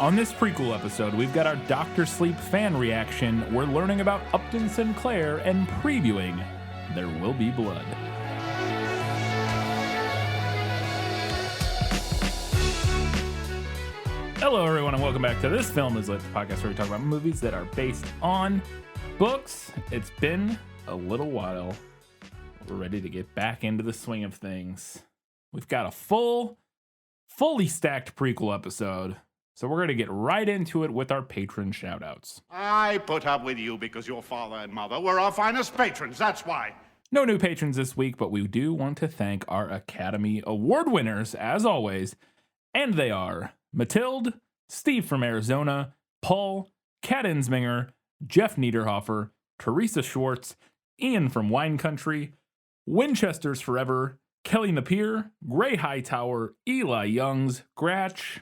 On this prequel episode, we've got our Dr. Sleep fan reaction. We're learning about Upton Sinclair and previewing There Will Be Blood. Hello, everyone, and welcome back to This Film Is Lit, the podcast where we talk about movies that are based on books. It's been a little while. We're ready to get back into the swing of things. We've got a fully stacked prequel episode. So we're going to get right into it with our patron shoutouts. I put up with you because your father and mother were our finest patrons, that's why. No new patrons this week, but we do want to thank our Academy Award winners, as always. And they are Matilde, Steve from Arizona, Paul, Kat Insminger, Jeff Niederhofer, Teresa Schwartz, Ian from Wine Country, Winchester's Forever, Kelly Napier, Gray Hightower, Eli Youngs, Gratch,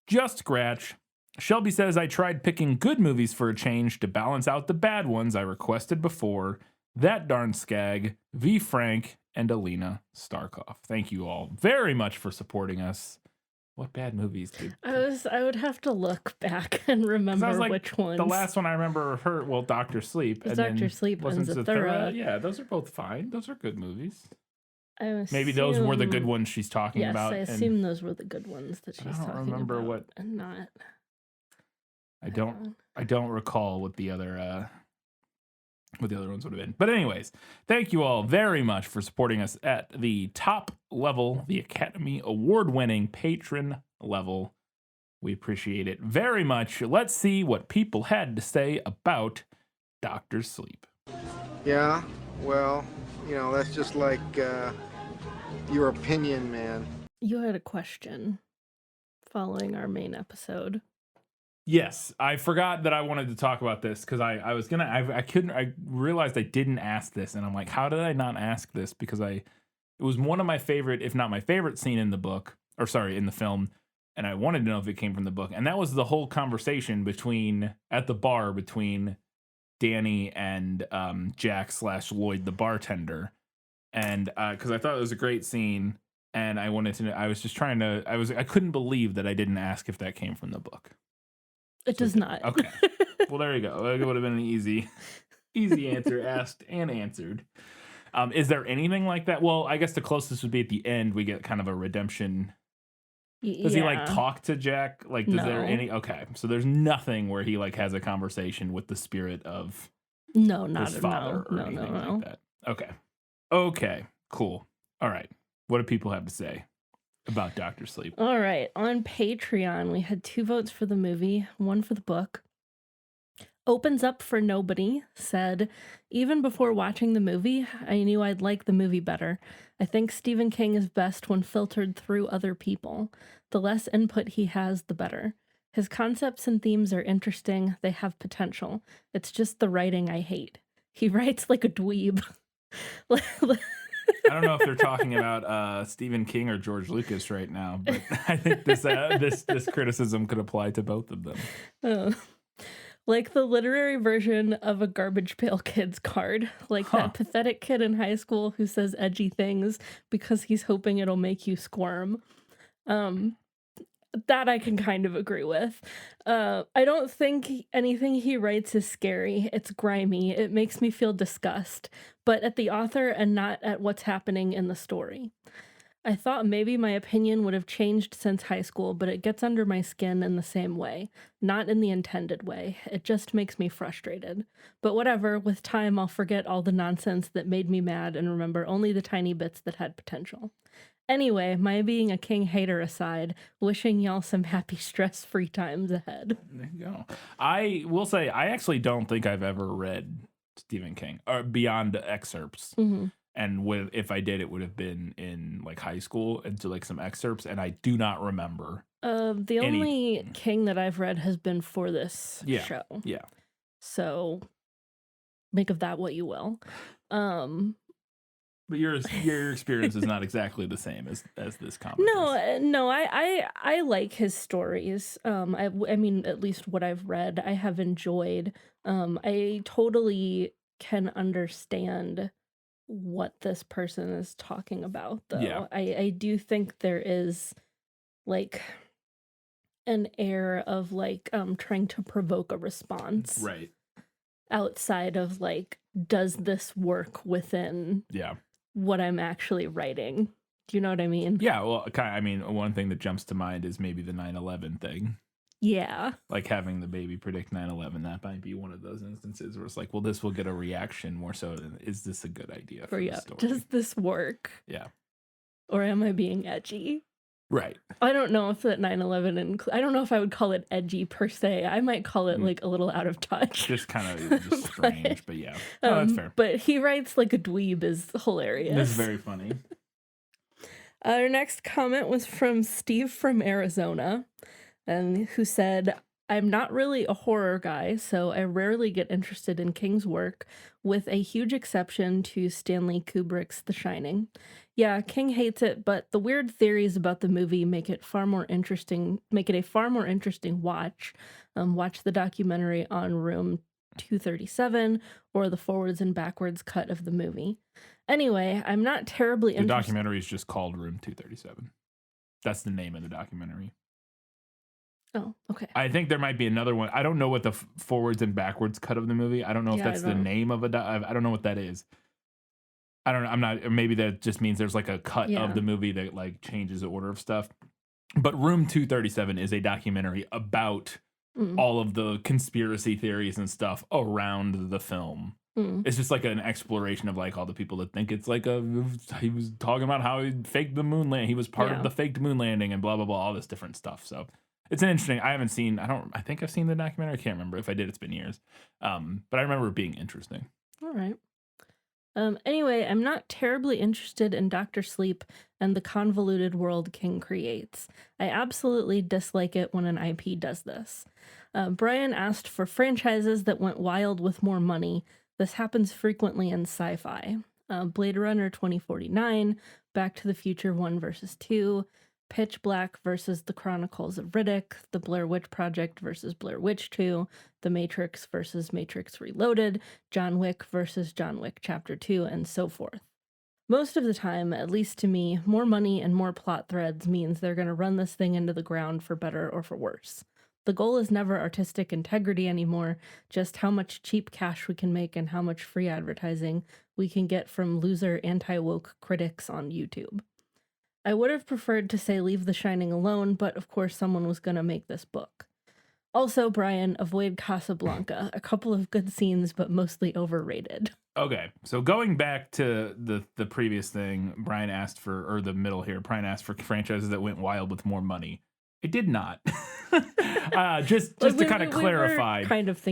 Just Scratch. Shelby says, I tried picking good movies for a change to balance out the bad ones I requested before. That Darn Skag, V. Frank, and Alina Starkov. Thank you all very much for supporting us. What bad movies did I would have to look back and remember which ones. The last one I remember Dr. Sleep. And Dr. Sleep and Zathura. Yeah, those are both fine. Those are good movies. Maybe those were the good ones she's talking about. Yes, I assume those were the good ones that she's talking about. I don't remember what. And not. I don't recall what the other ones would have been. But anyways, thank you all very much for supporting us at the top level, the Academy Award-winning patron level. We appreciate it very much. Let's see what people had to say about Dr. Sleep. Yeah, well, that's just like your opinion, man. You had a question following our main episode. Yes, I forgot that I wanted to talk about this because I realized I didn't ask this, and I'm like, how did I not ask this? Because it was one of my favorite, if not my favorite scene in the film, and I wanted to know if it came from the book, and that was the whole conversation at the bar between Danny and Jack / Lloyd, the bartender, and because I thought it was a great scene, and I wanted to know, I couldn't believe that I didn't ask if that came from the book. It does not. Okay. Well, there you go. It would have been an easy answer, asked and answered. Is there anything like that? Well, I guess the closest would be at the end. We get kind of a redemption. Does he talk to Jack? Is there any? Okay, so there's nothing where he has a conversation with the spirit of his father or anything like that. Okay, cool. All right. What do people have to say about Dr. Sleep? All right. On Patreon, we had 2 votes for the movie, 1 for the book. Opens Up for Nobody said, even before watching the movie, I knew I'd like the movie better. I think Stephen King is best when filtered through other people. The less input he has, the better. His concepts and themes are interesting. They have potential. It's just the writing I hate. He writes like a dweeb. I don't know if they're talking about Stephen King or George Lucas right now, but I think this criticism could apply to both of them. Like the literary version of a Garbage Pail Kids card. That pathetic kid in high school who says edgy things because he's hoping it'll make you squirm. That I can kind of agree with. I don't think anything he writes is scary. It's grimy. It makes me feel disgust, but at the author and not at what's happening in the story. I thought maybe my opinion would have changed since high school, but it gets under my skin in the same way. Not in the intended way. It just makes me frustrated. But whatever, with time I'll forget all the nonsense that made me mad and remember only the tiny bits that had potential. Anyway, my being a King hater aside, wishing y'all some happy stress-free times ahead. There you go. I will say, I actually don't think I've ever read Stephen King, or beyond excerpts. Mm-hmm. And if I did, it would have been in high school into some excerpts, and I do not remember. The only King that I've read has been for this show. Yeah. So make of that what you will. But your experience is not exactly the same as this comic. No, I like his stories. I mean, at least what I've read, I have enjoyed. I totally can understand what this person is talking about, though. Yeah. I do think there is, like, an air of like trying to provoke a response. Right. Outside of like, does this work within what I'm actually writing? Do you know what I mean? Yeah, well, I mean, one thing that jumps to mind is maybe the 9/11 thing. Yeah. Like having the baby predict 9/11, that might be one of those instances where it's like, well, this will get a reaction more so than, is this a good idea for the story? Does this work? Yeah. Or am I being edgy? Right. I don't know if that 9/11 I don't know if I would call it edgy per se. I might call it like a little out of touch. Just kind of just strange, but yeah. No, that's fair. But he writes like a dweeb is hilarious. This is very funny. Our next comment was from Steve from Arizona, and who said, I'm not really a horror guy, so I rarely get interested in King's work, with a huge exception to Stanley Kubrick's The Shining. Yeah, King hates it, but the weird theories about the movie make it a far more interesting watch. Watch the documentary on Room 237 or the forwards and backwards cut of the movie. Anyway, I'm not terribly interested. The documentary is just called Room 237. That's the name of the documentary. Oh, okay. I think there might be another one. I don't know what the forwards and backwards cut of the movie. I don't know if that's the name of I don't know what that is. I don't know. I'm not. Maybe that just means there's like a cut of the movie that like changes the order of stuff. But Room 237 is a documentary about all of the conspiracy theories and stuff around the film. It's just like an exploration of like all the people that think it's like he was talking about how he faked the moon landing. He was part of the faked moon landing and blah, blah, blah, all this different stuff. So it's an interesting, I think I've seen the documentary. I can't remember. If I did, it's been years. But I remember it being interesting. All right. Anyway, I'm not terribly interested in Dr. Sleep and the convoluted world King creates. I absolutely dislike it when an IP does this. Brian asked for franchises that went wild with more money. This happens frequently in sci-fi. Blade Runner 2049, Back to the Future 1 versus 2, Pitch Black versus The Chronicles of Riddick, The Blair Witch Project versus Blair Witch 2, The Matrix versus Matrix Reloaded, John Wick versus John Wick Chapter 2, and so forth. Most of the time, at least to me, more money and more plot threads means they're going to run this thing into the ground for better or for worse. The goal is never artistic integrity anymore, just how much cheap cash we can make and how much free advertising we can get from loser anti-woke critics on YouTube. I would have preferred to say leave The Shining alone, but of course someone was going to make this book. Also, Brian, avoid Casablanca. A couple of good scenes, but mostly overrated. Okay, so going back to the previous thing, Brian asked for, or the middle here, Brian asked for franchises that went wild with more money. It did not. Just to kind of clarify. We were kind of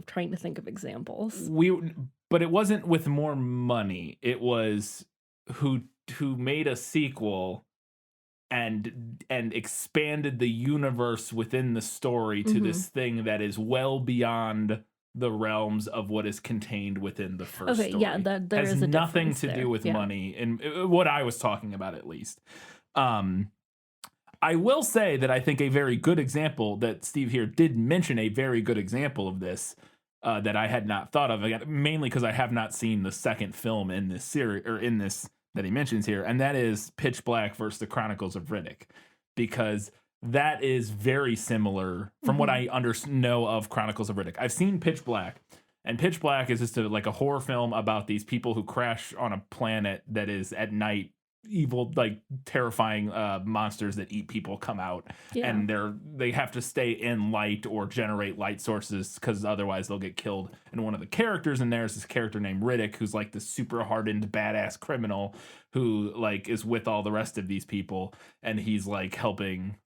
trying to think of examples. But it wasn't with more money. It was who made a sequel and expanded the universe within the story to this thing that is well beyond the realms of what is contained within the first story. Yeah, there is a nothing to there. do with money, and what I was talking about at least. I will say that I think a very good example that Steve here did mention, a very good example of this that I had not thought of, again, mainly because I have not seen the second film in this series, or in this that he mentions here, and that is Pitch Black versus the Chronicles of Riddick, because that is very similar from what I know of Chronicles of Riddick. I've seen Pitch Black, and Pitch Black is just like a horror film about these people who crash on a planet that is at night. Evil, like terrifying monsters that eat people come out, and they have to stay in light or generate light sources because otherwise they'll get killed. And one of the characters in there is this character named Riddick, who's like this super hardened badass criminal who like is with all the rest of these people, and he's like helping.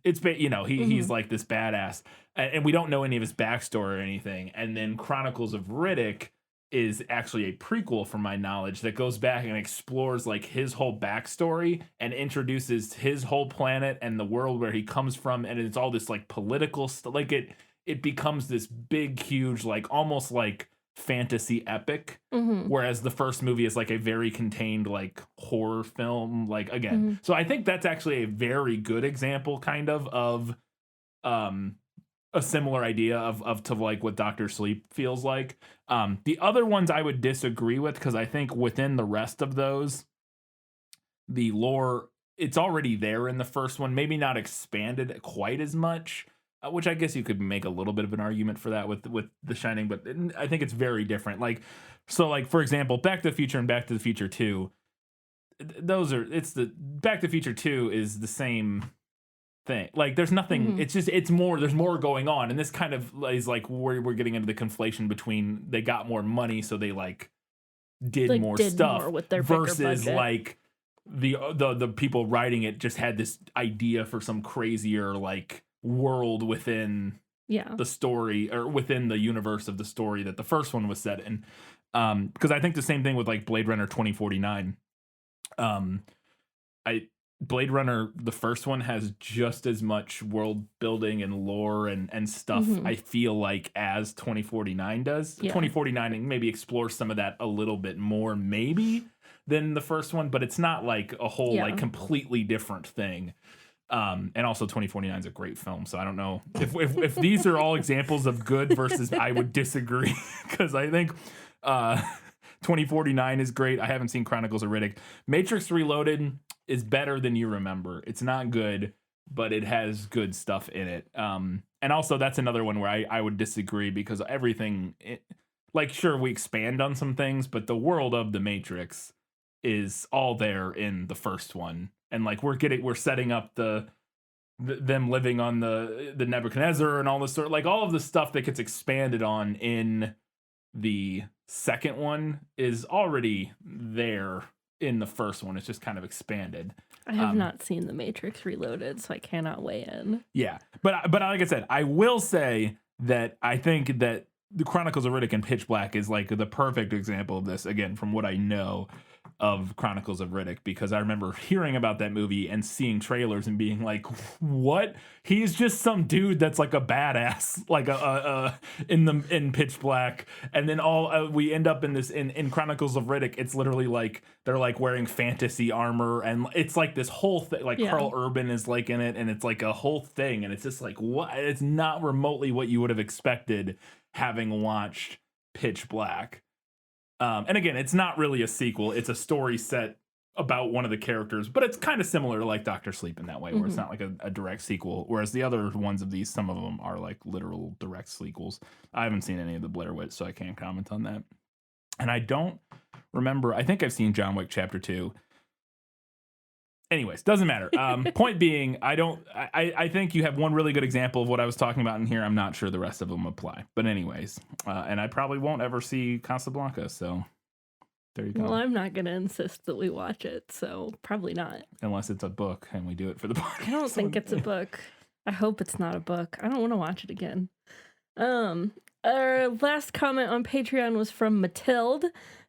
It's he's like this badass, and we don't know any of his backstory or anything. And then Chronicles of Riddick is actually a prequel, from my knowledge, that goes back and explores like his whole backstory and introduces his whole planet and the world where he comes from, and it's all this like political stuff. Like it becomes this big, huge, like almost like fantasy epic, whereas the first movie is like a very contained like horror film. Like again, so I think that's actually a very good example, kind of a similar idea of to like what Dr. Sleep feels like. The other ones I would disagree with, because I think within the rest of those, the lore it's already there in the first one, maybe not expanded quite as much, which I guess you could make a little bit of an argument for that with The Shining, but I think it's very different. Like, so like, for example, Back to the Future and Back to the Future 2, Back to the Future 2 is the same thing. Like, there's nothing, there's more going on. And this kind of is like where we're getting into the conflation between they got more money, so they like did more stuff with their versus like the people writing it just had this idea for some crazier like world within the story or within the universe of the story that the first one was set in. Because I think the same thing with like Blade Runner 2049. Blade Runner, the first one, has just as much world building and lore and stuff, I feel like, as 2049 does. 2049 maybe explores some of that a little bit more, maybe, than the first one, but it's not like a whole like completely different thing. And also 2049 is a great film, so I don't know if these are all examples of good versus I would disagree, because I think 2049 is great. I haven't seen Chronicles of Riddick. Matrix Reloaded is better than you remember. It's not good, but it has good stuff in it. And also that's another one where I would disagree, because everything, like, sure, we expand on some things, but the world of the Matrix is all there in the first one. And like we're setting up them living on the Nebuchadnezzar and all this sort of, like, all of the stuff that gets expanded on in the second one is already there in the first one. It's just kind of expanded. I have not seen The Matrix Reloaded, so I cannot weigh in. Yeah, but like I said, I will say that I think that the Chronicles of Riddick and Pitch Black is like the perfect example of this, again, from what I know of Chronicles of Riddick, because I remember hearing about that movie and seeing trailers and being like, what? He's just some dude that's like a badass, like in Pitch Black. And then we end up in this in Chronicles of Riddick, it's literally like they're like wearing fantasy armor, and it's like this whole thing, like Carl Urban is like in it, and it's like a whole thing, and it's just like, what? It's not remotely what you would have expected having watched Pitch Black. And again, it's not really a sequel. It's a story set about one of the characters, but it's kind of similar to like Dr. Sleep in that way, where it's not like a direct sequel. Whereas the other ones of these, some of them are like literal direct sequels. I haven't seen any of the Blair Witch, so I can't comment on that. And I don't remember. I think I've seen John Wick Chapter 2. Anyways, doesn't matter. Point being, I think you have one really good example of what I was talking about in here. I'm not sure the rest of them apply. But anyways, and I probably won't ever see Casablanca, so there you go. Well, I'm not going to insist that we watch it, so probably not. Unless it's a book and we do it for the podcast. I don't think it's a book. I hope it's not a book. I don't want to watch it again. Our last comment on Patreon was from Matilde,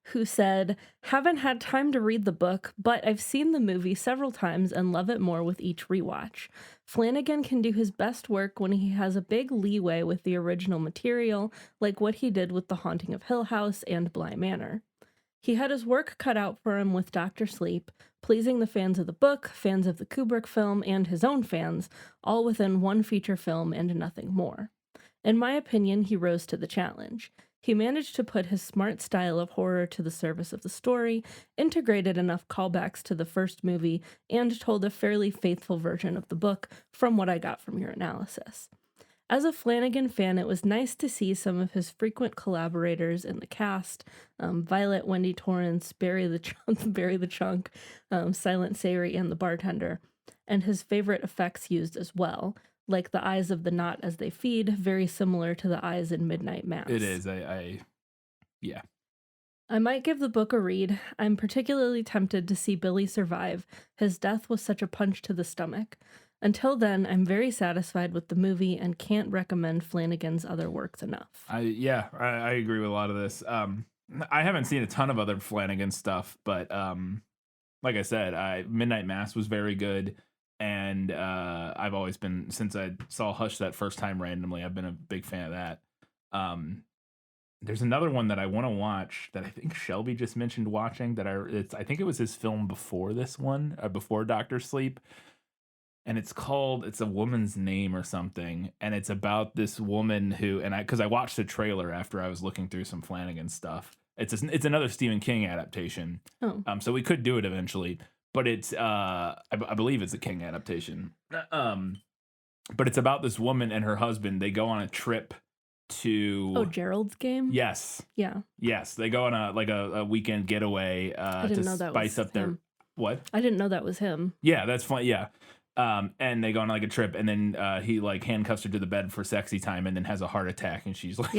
who said, haven't had time to read the book, but I've seen the movie several times and love it more with each rewatch. Flanagan can do his best work when he has a big leeway with the original material, like what he did with The Haunting of Hill House and Bly Manor. He had his work cut out for him with Dr. Sleep, pleasing the fans of the book, fans of the Kubrick film, and his own fans, all within one feature film and nothing more. In my opinion, he rose to the challenge. He managed to put his smart style of horror to the service of the story, integrated enough callbacks to the first movie, and told a fairly faithful version of the book from what I got from your analysis. As a Flanagan fan, it was nice to see some of his frequent collaborators in the cast, Violet, Wendy Torrance, Barry the Chunk, Silent Sari, and the bartender, and his favorite effects used as well, like the eyes of the knot as they feed, very similar to the eyes in Midnight Mass. It is. Yeah. I might give the book a read. I'm particularly tempted to see Billy survive. His death was such a punch to the stomach. Until then, I'm very satisfied with the movie and can't recommend Flanagan's other works enough. I agree with a lot of this. I haven't seen a ton of other Flanagan stuff, but like I said, Midnight Mass was very good. And I've always been, since I saw Hush that first time randomly, I've been a big fan of that. There's another one that I want to watch that I think Shelby just mentioned watching, that I think it was his film before this one, before Dr. Sleep. And it's A Woman's Name or something. And it's about this woman who, because I watched the trailer after I was looking through some Flanagan stuff. It's another Stephen King adaptation. Oh. So we could do it eventually. but it's I believe it's a King adaptation. But it's about this woman and her husband. They go on a trip to Gerald's Game? Yes. Yeah. Yes, they go on a weekend getaway to know that spice was up their him. what? I didn't know that was him. Yeah, that's fun. Yeah. And they go on like a trip, and then he like handcuffs her to the bed for sexy time, and then has a heart attack, and she's like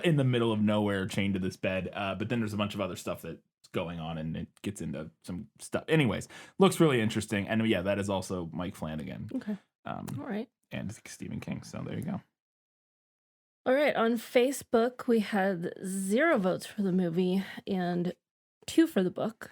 in the middle of nowhere, chained to this bed. But then there's a bunch of other stuff that's going on, and it gets into some stuff. Anyways, looks really interesting, and yeah, that is also Mike Flanagan. Okay. All right. And Stephen King. So there you go. All right. On Facebook, we had 0 votes for the movie and 2 for the book.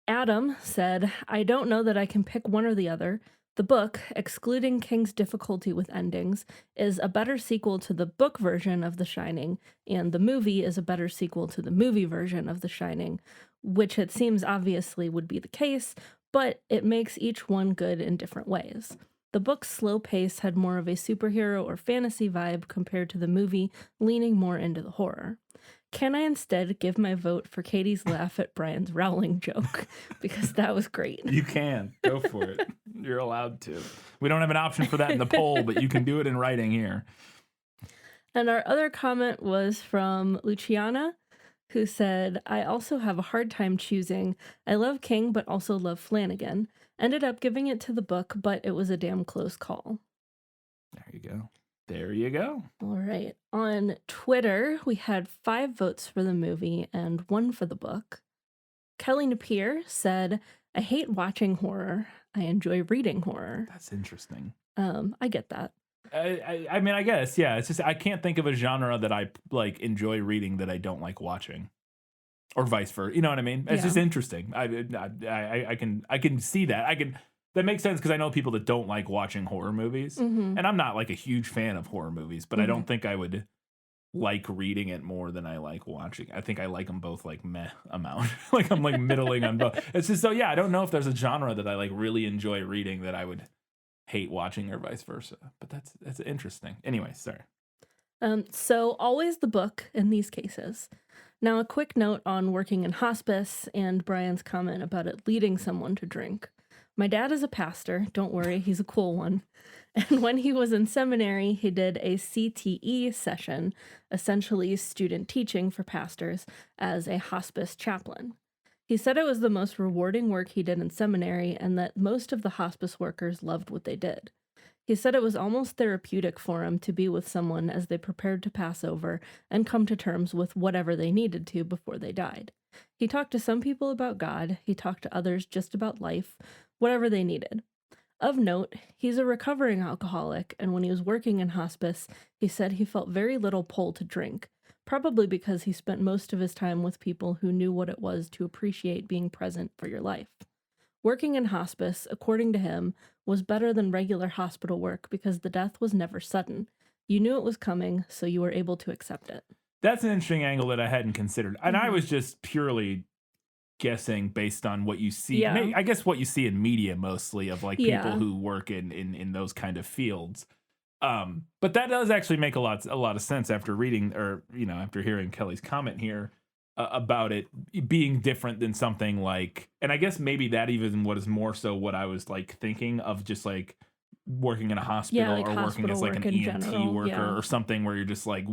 Adam said, I don't know that I can pick one or the other. The book, excluding King's difficulty with endings, is a better sequel to the book version of The Shining, and the movie is a better sequel to the movie version of The Shining, which it seems obviously would be the case, but it makes each one good in different ways. The book's slow pace had more of a superhero or fantasy vibe compared to the movie, leaning more into the horror. Can I instead give my vote for Katie's laugh at Brian's Rowling joke? Because that was great. You can. Go for it. You're allowed to. We don't have an option for that in the poll, but you can do it in writing here. And our other comment was from Luciana, who said, I also have a hard time choosing. I love King, but also love Flanagan. Ended up giving it to the book, but it was a damn close call. There you go. There you go. All right. On Twitter, we had 5 votes for the movie and 1 for the book. Kelly Napier said, I hate watching horror. I enjoy reading horror. That's interesting. I get that. I mean, I guess, yeah. It's just I can't think of a genre that I like enjoy reading that I don't like watching, or vice versa. You know what I mean? It's just interesting. I can see that. That makes sense because I know people that don't like watching horror movies, and I'm not like a huge fan of horror movies, but I don't think I would like reading it more than I like watching. I think I like them both like meh amount. Like I'm like middling on both. It's just so yeah. I don't know if there's a genre that I like really enjoy reading that I would hate watching or vice versa. But that's interesting. Anyway, sorry. So always the book in these cases. Now a quick note on working in hospice and Brian's comment about it leading someone to drink. My dad is a pastor. Don't worry, he's a cool one. And when he was in seminary, he did a CTE session, essentially student teaching for pastors, as a hospice chaplain. He said it was the most rewarding work he did in seminary and that most of the hospice workers loved what they did. He said it was almost therapeutic for him to be with someone as they prepared to pass over and come to terms with whatever they needed to before they died. He talked to some people about God, he talked to others just about life, whatever they needed. Of note, he's a recovering alcoholic, and when he was working in hospice, he said he felt very little pull to drink, probably because he spent most of his time with people who knew what it was to appreciate being present for your life. Working in hospice, according to him, was better than regular hospital work because the death was never sudden. You knew it was coming, so you were able to accept it. That's an interesting angle that I hadn't considered. And I was just purely guessing based on what you see. Yeah. I guess what you see in media mostly of like people who work in those kind of fields. But that does actually make a lot of sense after reading or, after hearing Kelly's comment here about it being different than something like, and I guess maybe that even was more so what I was like thinking of, just like working in a hospital or working as like an EMT worker or something where you're just like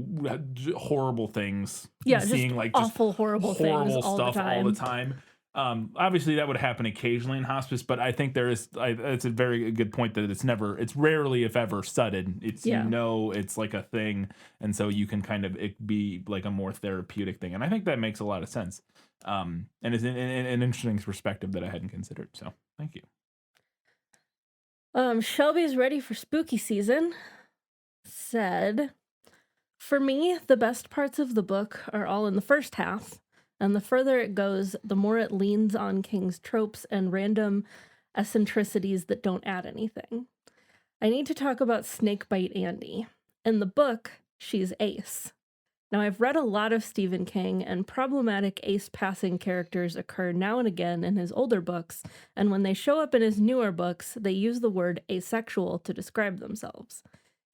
horrible things, seeing just like awful, horrible things stuff all the time. Obviously that would happen occasionally in hospice, but I think it's a very good point that it's rarely, if ever, sudden. It's, it's like a thing. And so you can kind of, it be like a more therapeutic thing. And I think that makes a lot of sense. And it's an interesting perspective that I hadn't considered. So thank you. Shelby's ready for spooky season said, for me, the best parts of the book are all in the first half. And the further it goes, the more it leans on King's tropes and random eccentricities that don't add anything. I need to talk about Snakebite Andy. In the book, she's Ace. Now, I've read a lot of Stephen King, and problematic ace-passing characters occur now and again in his older books, and when they show up in his newer books, they use the word asexual to describe themselves.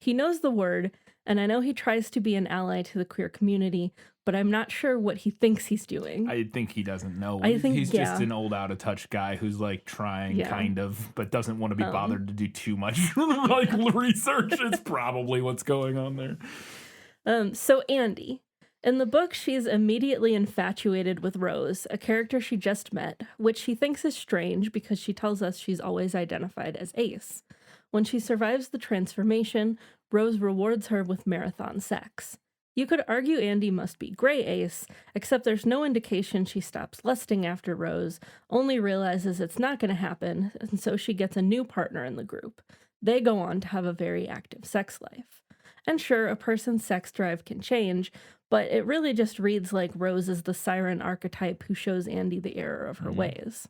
He knows the word, and I know he tries to be an ally to the queer community, but I'm not sure what he thinks he's doing. I think he doesn't know. I think, he's yeah. just an old out of touch guy who's like trying Yeah. kind of, but doesn't want to be bothered to do too much like research. It's probably what's going on there. So Andy. In the book, she's immediately infatuated with Rose, a character she just met, which she thinks is strange because she tells us she's always identified as Ace. When she survives the transformation, Rose rewards her with marathon sex. You could argue Andy must be Gray Ace, except there's no indication she stops lusting after Rose, only realizes it's not going to happen, and so she gets a new partner in the group. They go on to have a very active sex life. And sure, a person's sex drive can change, but it really just reads like Rose is the siren archetype who shows Andy the error of her ways.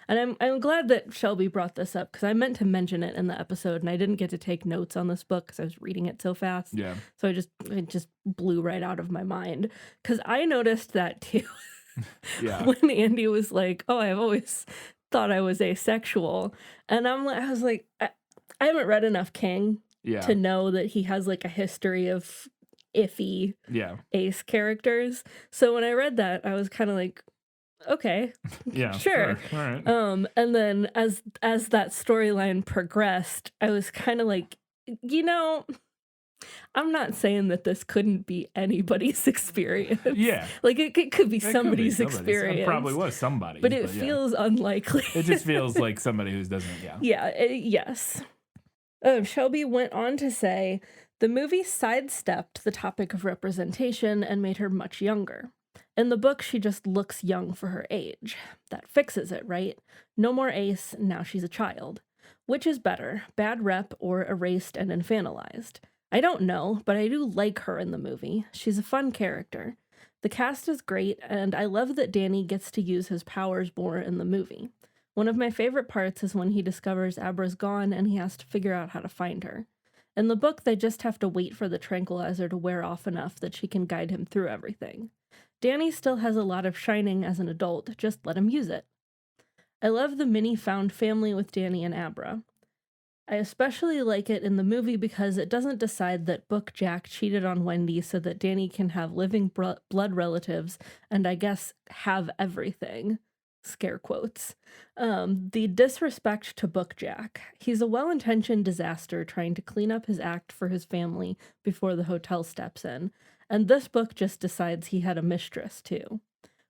And I'm glad that Shelby brought this up because I meant to mention it in the episode and I didn't get to take notes on this book because I was reading it so fast. Yeah. So it just blew right out of my mind because I noticed that too. Yeah. When Andy was like, "Oh, I've always thought I was asexual," and I was like, I haven't read enough King to know that he has like a history of iffy Ace characters. So when I read that, I was kind of like, okay, sure. All right. And then as that storyline progressed, I was kind of like, I'm not saying that this couldn't be anybody's experience. Yeah. Like it could be somebody's experience. It probably was somebody. But it feels unlikely. It just feels like somebody who doesn't, yes. Shelby went on to say, the movie sidestepped the topic of representation and made her much younger. In the book, she just looks young for her age. That fixes it, right? No more Ace, now she's a child. Which is better, bad rep or erased and infantilized? I don't know, but I do like her in the movie. She's a fun character. The cast is great, and I love that Danny gets to use his powers more in the movie. One of my favorite parts is when he discovers Abra's gone and he has to figure out how to find her. In the book, they just have to wait for the tranquilizer to wear off enough that she can guide him through everything. Danny still has a lot of shining as an adult, just let him use it. I love the mini found family with Danny and Abra. I especially like it in the movie because it doesn't decide that Book Jack cheated on Wendy so that Danny can have living blood relatives and I guess have everything. Scare quotes. The disrespect to Book Jack. He's a well-intentioned disaster trying to clean up his act for his family before the hotel steps in, and this book just decides he had a mistress too.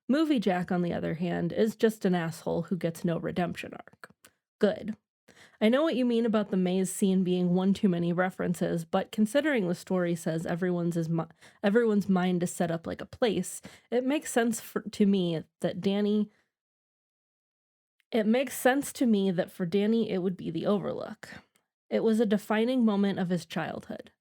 Movie Jack, on the other hand, is just an asshole who gets no redemption arc. Good. I know what you mean about the maze scene being one too many references, but considering the story says everyone's mind is set up like a place, it makes sense to me that for Danny it would be the Overlook. It was a defining moment of his childhood.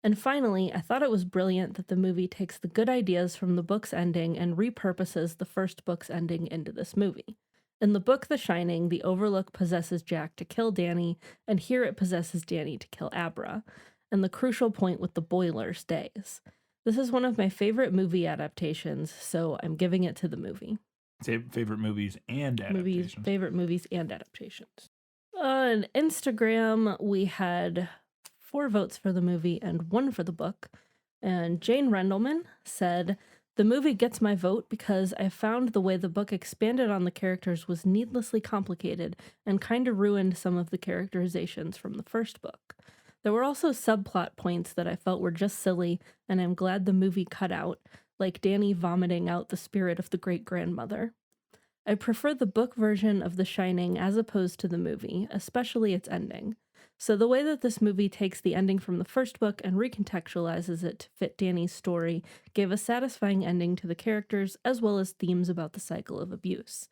And finally, I thought it was brilliant that the movie takes the good ideas from the book's ending and repurposes the first book's ending into this movie. In the book The Shining, the Overlook possesses Jack to kill Danny, and here it possesses Danny to kill Abra. And the crucial point with the boiler stays. This is one of my favorite movie adaptations, so I'm giving it to the movie. Favorite movies and adaptations. Favorite movies and adaptations. On Instagram, we had 4 votes for the movie and 1 for the book. And Jane Rendelman said, the movie gets my vote because I found the way the book expanded on the characters was needlessly complicated and kind of ruined some of the characterizations from the first book. There were also subplot points that I felt were just silly, and I'm glad the movie cut out, like Danny vomiting out the spirit of the great-grandmother. I prefer the book version of The Shining as opposed to the movie, especially its ending. So the way that this movie takes the ending from the first book and recontextualizes it to fit Danny's story gave a satisfying ending to the characters as well as themes about the cycle of abuse.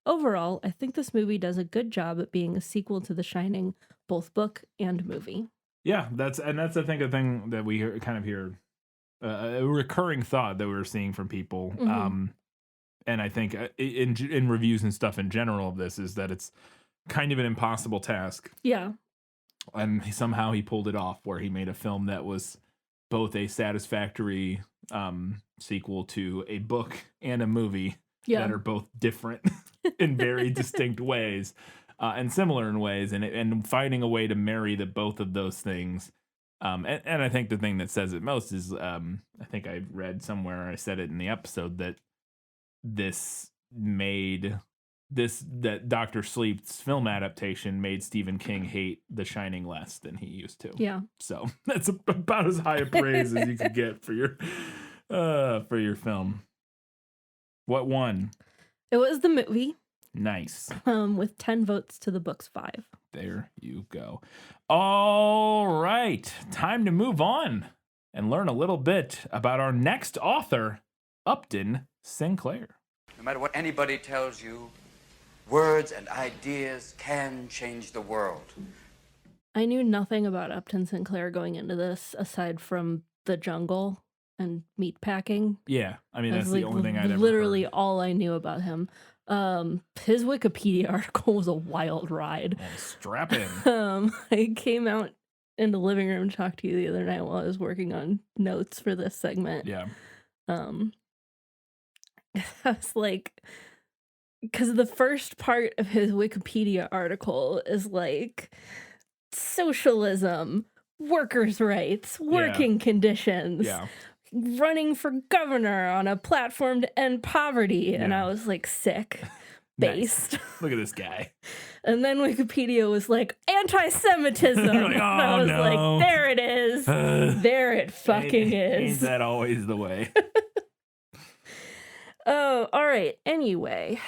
Overall, I think this movie does a good job at being a sequel to The Shining, both book and movie. Yeah, that's I think a thing that we kind of hear, a recurring thought that we're seeing from people. Mm-hmm. And I think in reviews and stuff in general of this is that it's kind of an impossible task. Yeah. And somehow he pulled it off where he made a film that was both a satisfactory sequel to a book and a movie that are both different in very distinct ways and similar in ways. And finding a way to marry both of those things And I think the thing that says it most is, I think I read somewhere, I said it in the episode, that that Dr. Sleep's film adaptation made Stephen King hate The Shining less than he used to. Yeah. So that's about as high a praise as you could get for your film. What won? It was the movie. Nice. With 10 votes to the book's 5. There you go. All right. Time to move on and learn a little bit about our next author, Upton Sinclair. No matter what anybody tells you, words and ideas can change the world. I knew nothing about Upton Sinclair going into this aside from The Jungle and meatpacking. Yeah, I mean, that's like the only thing I'd ever literally heard. all I knew about him. His Wikipedia article was a wild ride. Well, strap in. I came out in the living room to talk to you the other night while I was working on notes for this segment. Yeah. I was like, because the first part of his Wikipedia article is like socialism, workers' rights, working conditions. Yeah. Running for governor on a platform to end poverty. And I was like, sick. Based. Nice. Look at this guy. And then Wikipedia was like, anti-Semitism. Like, And I oh, was no. like, there it is. There it fucking Ain't is. that always the way? Oh, all right. Anyway,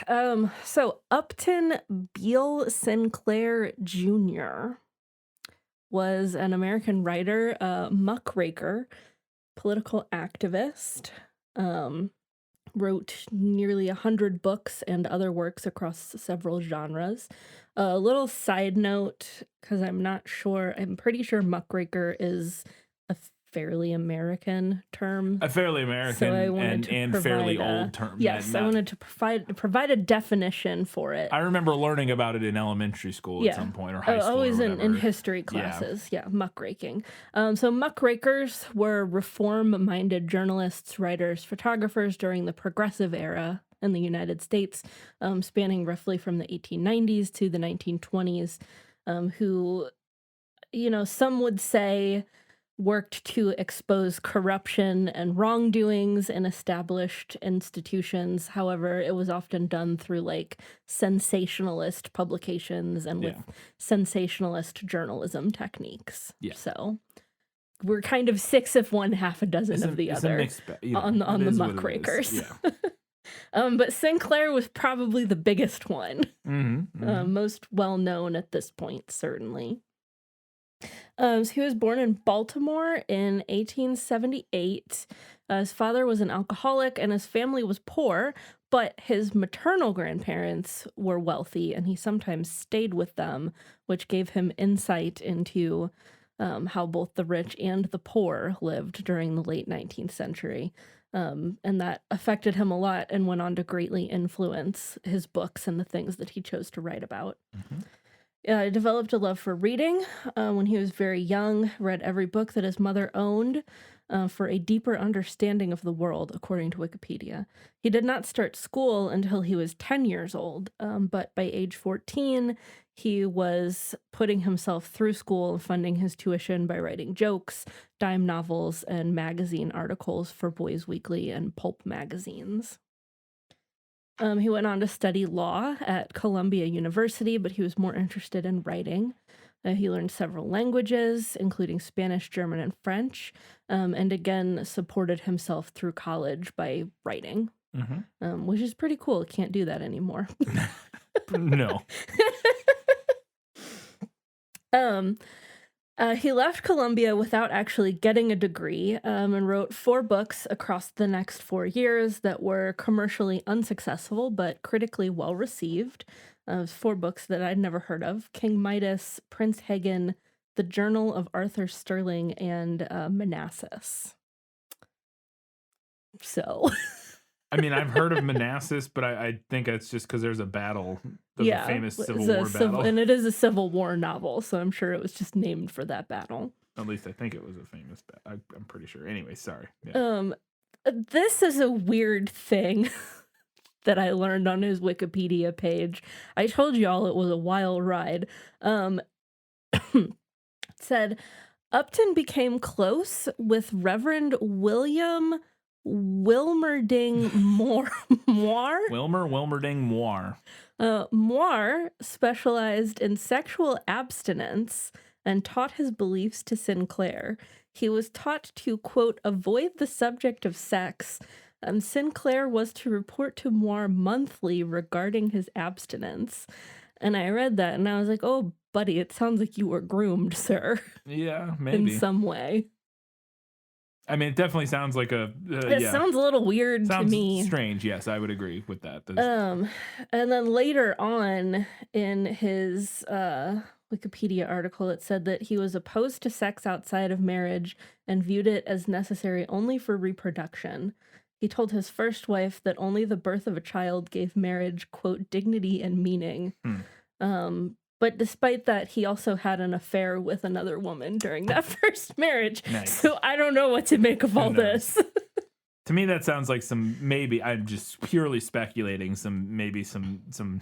so Upton Beale Sinclair Jr. was an American writer, muckraker, political activist, wrote nearly 100 books and other works across several genres. A little side note, because I'm pretty sure muckraker is a fairly American term. A fairly American So I wanted and to fairly provide old term. Yes, I wanted to provide a definition for it. I remember learning about it in elementary school at some point, or high school. Always or in whatever. history classes. Yeah, muckraking. So muckrakers were reform-minded journalists, writers, photographers during the Progressive era in the United States, spanning roughly from the 1890s to the 1920s, who, some would say worked to expose corruption and wrongdoings in established institutions. However, it was often done through like sensationalist publications and with sensationalist journalism techniques. Yeah. So we're kind of 6 of one, half a dozen of the other on the muckrakers. Yeah. But Sinclair was probably the biggest one, most well known at this point, certainly. So he was born in Baltimore in 1878. His father was an alcoholic and his family was poor, but his maternal grandparents were wealthy and he sometimes stayed with them, which gave him insight into how both the rich and the poor lived during the late 19th century. And that affected him a lot and went on to greatly influence his books and the things that he chose to write about. He developed a love for reading when he was very young, read every book that his mother owned for a deeper understanding of the world, according to Wikipedia. He did not start school until he was 10 years old, but by age 14, he was putting himself through school and funding his tuition by writing jokes, dime novels, and magazine articles for Boys Weekly and pulp magazines. He went on to study law at Columbia University, but he was more interested in writing. He learned several languages, including Spanish, German, and French, and again supported himself through college by writing, which is pretty cool. Can't do that anymore. No. He left Columbia without actually getting a degree and wrote 4 books across the next 4 years that were commercially unsuccessful but critically well received. 4 books that I'd never heard of: King Midas, Prince Hagen, The Journal of Arthur Sterling, and Manassas. So... I mean, I've heard of Manassas, but I think it's just because there's a battle. There's a famous Civil War battle. And it is a Civil War novel, so I'm sure it was just named for that battle. At least I think it was a famous battle. I'm pretty sure. Anyway, sorry. Yeah. This is a weird thing that I learned on his Wikipedia page. I told y'all it was a wild ride. It said, Upton became close with Reverend William Wilmerding Moore. Wilmerding Moore. Moore specialized in sexual abstinence and taught his beliefs to Sinclair. He was taught to, quote, avoid the subject of sex. Sinclair was to report to Moore monthly regarding his abstinence. And I read that and I was like, oh, buddy, it sounds like you were groomed, sir. Yeah, maybe. In some way. I mean, it definitely sounds like it sounds a little weird to me. Strange, yes, I would agree with that. And then later on in his Wikipedia article, it said that he was opposed to sex outside of marriage and viewed it as necessary only for reproduction. He told his first wife that only the birth of a child gave marriage, quote, dignity and meaning. But despite that, he also had an affair with another woman during that first marriage. Nice. So I don't know what to make of all this. To me, that sounds like I'm just purely speculating, some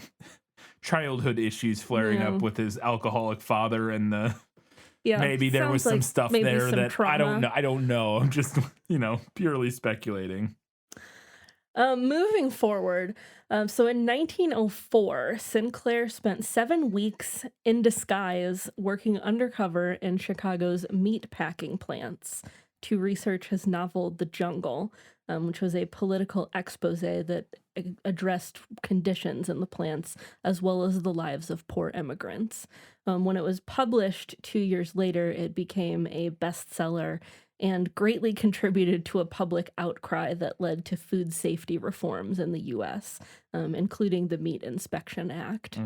childhood issues flaring up with his alcoholic father and maybe there was some stuff there that trauma. I don't know. I'm just, purely speculating. Moving forward, so in 1904, Sinclair spent 7 weeks in disguise working undercover in Chicago's meat packing plants to research his novel, The Jungle, which was a political expose that addressed conditions in the plants as well as the lives of poor immigrants. When it was published 2 years later, it became a bestseller and greatly contributed to a public outcry that led to food safety reforms in the U.S., including the Meat Inspection Act.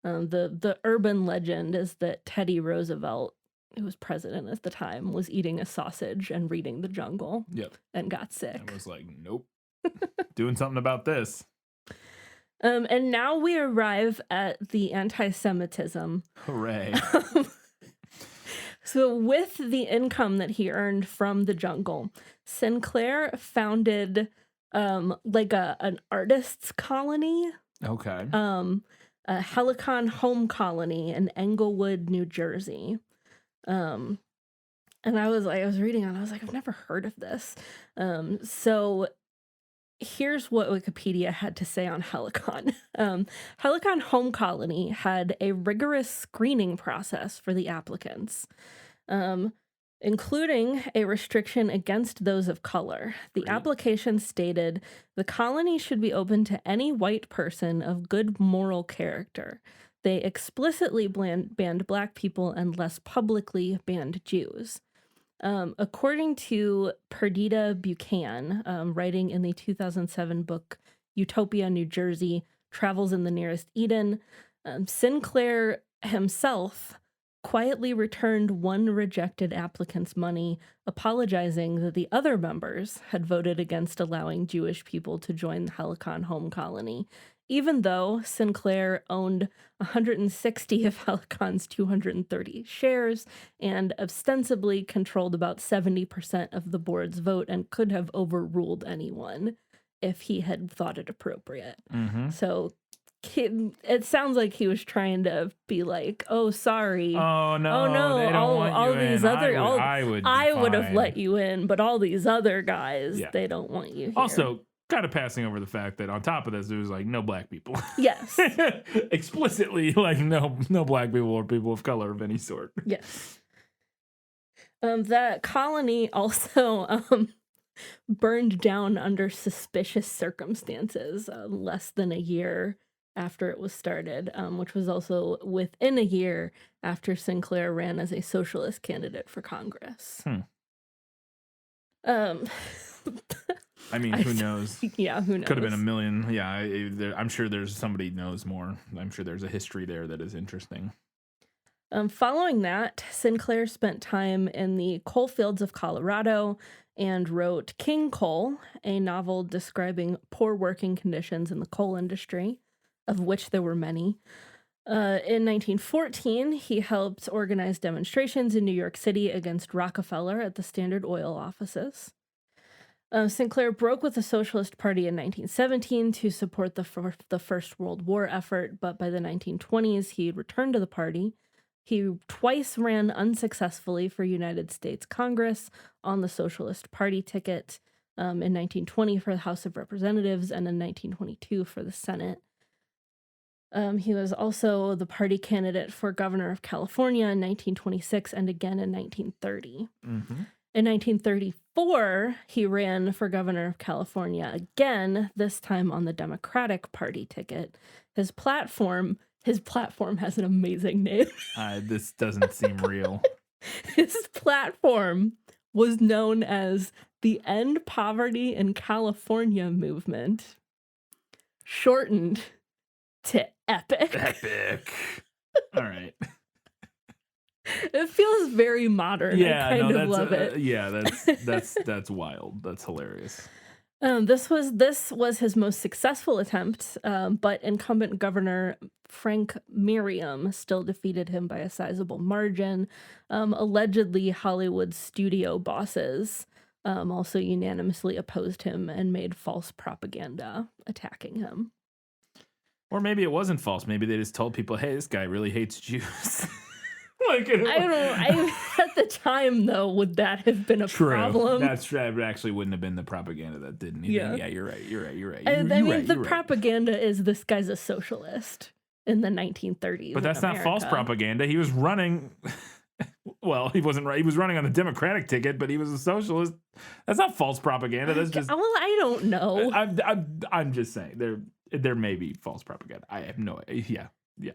The urban legend is that Teddy Roosevelt, who was president at the time, was eating a sausage and reading The Jungle and got sick. I was like, nope, doing something about this. And now we arrive at the anti-Semitism. Hooray. So with the income that he earned from The Jungle, Sinclair founded an artists colony. Okay. A Helicon home colony in Englewood, New Jersey. And I was reading and I was like, I've never heard of this. So here's what Wikipedia had to say on Helicon. Helicon Home Colony had a rigorous screening process for the applicants, including a restriction against those of color. The application stated the colony should be open to any white person of good moral character. They explicitly banned Black people and less publicly banned Jews. According to Perdita Buchan, writing in the 2007 book Utopia, New Jersey, Travels in the Nearest Eden, Sinclair himself quietly returned one rejected applicant's money, apologizing that the other members had voted against allowing Jewish people to join the Helicon home colony, even though Sinclair owned 160 of Helicon's 230 shares and ostensibly controlled about 70% of the board's vote and could have overruled anyone if he had thought it appropriate. So it sounds like he was trying to be like, oh, sorry. Oh, no. They don't want all you these in. other, I would have fine. let you in, but all these other guys, they don't want you here. Also, kind of passing over the fact that on top of this, there was like no Black people. Yes. Explicitly, like no Black people or people of color of any sort. Yes. That colony also burned down under suspicious circumstances less than a year after it was started, which was also within a year after Sinclair ran as a socialist candidate for Congress. I mean, who knows? Yeah, who knows? Could have been a million. Yeah, I'm sure there's somebody knows more. I'm sure there's a history there that is interesting. Following that, Sinclair spent time in the coal fields of Colorado and wrote King Coal, a novel describing poor working conditions in the coal industry, of which there were many. In 1914, he helped organize demonstrations in New York City against Rockefeller at the Standard Oil offices. Sinclair broke with the Socialist Party in 1917 to support the First World War effort, but by the 1920s, he returned to the party. He twice ran unsuccessfully for United States Congress on the Socialist Party ticket, in 1920 for the House of Representatives and in 1922 for the Senate. He was also the party candidate for governor of California in 1926 and again in 1930. In 1934, he ran for governor of California again, this time on the Democratic Party ticket. His platform has an amazing name. This doesn't seem real. His platform was known as the End Poverty in California movement, shortened to EPIC. Epic. All right. It feels very modern. Yeah, I kind of love it. Yeah, that's wild. That's hilarious. This was his most successful attempt, but incumbent Governor Frank Merriam still defeated him by a sizable margin. Allegedly, Hollywood studio bosses also unanimously opposed him and made false propaganda attacking him. Or maybe it wasn't false. Maybe they just told people, "Hey, this guy really hates Jews." I don't know. At the time, though, would that have been a problem? That actually wouldn't have been the propaganda that didn't. Yeah, you're right. The propaganda is this guy's a socialist in the 1930s. But that's not false propaganda. He was running. Well, he wasn't right. He was running on the Democratic ticket, but he was a socialist. That's not false propaganda. That's just. Well, I don't know. I'm just saying there may be false propaganda. I have no idea. Yeah.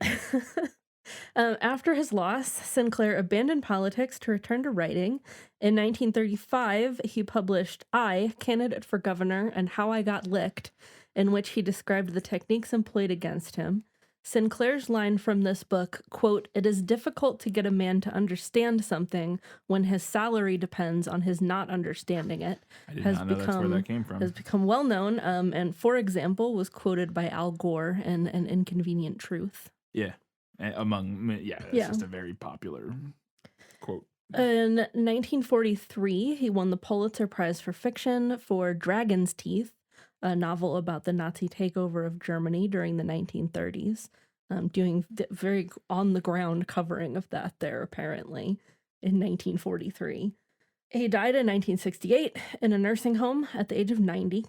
After his loss, Sinclair abandoned politics to return to writing. In 1935, he published I, Candidate for Governor and How I Got Licked, in which he described the techniques employed against him. Sinclair's line from this book, quote, "It is difficult to get a man to understand something when his salary depends on his not understanding it," I did not know that's where that came from. Has become well known, and for example, was quoted by Al Gore in An Inconvenient Truth. Yeah. It's just a very popular quote. In 1943, he won the Pulitzer Prize for Fiction for Dragon's Teeth, a novel about the Nazi takeover of Germany during the 1930s, doing very on-the-ground covering of that there, apparently, in 1943. He died in 1968 in a nursing home at the age of 90.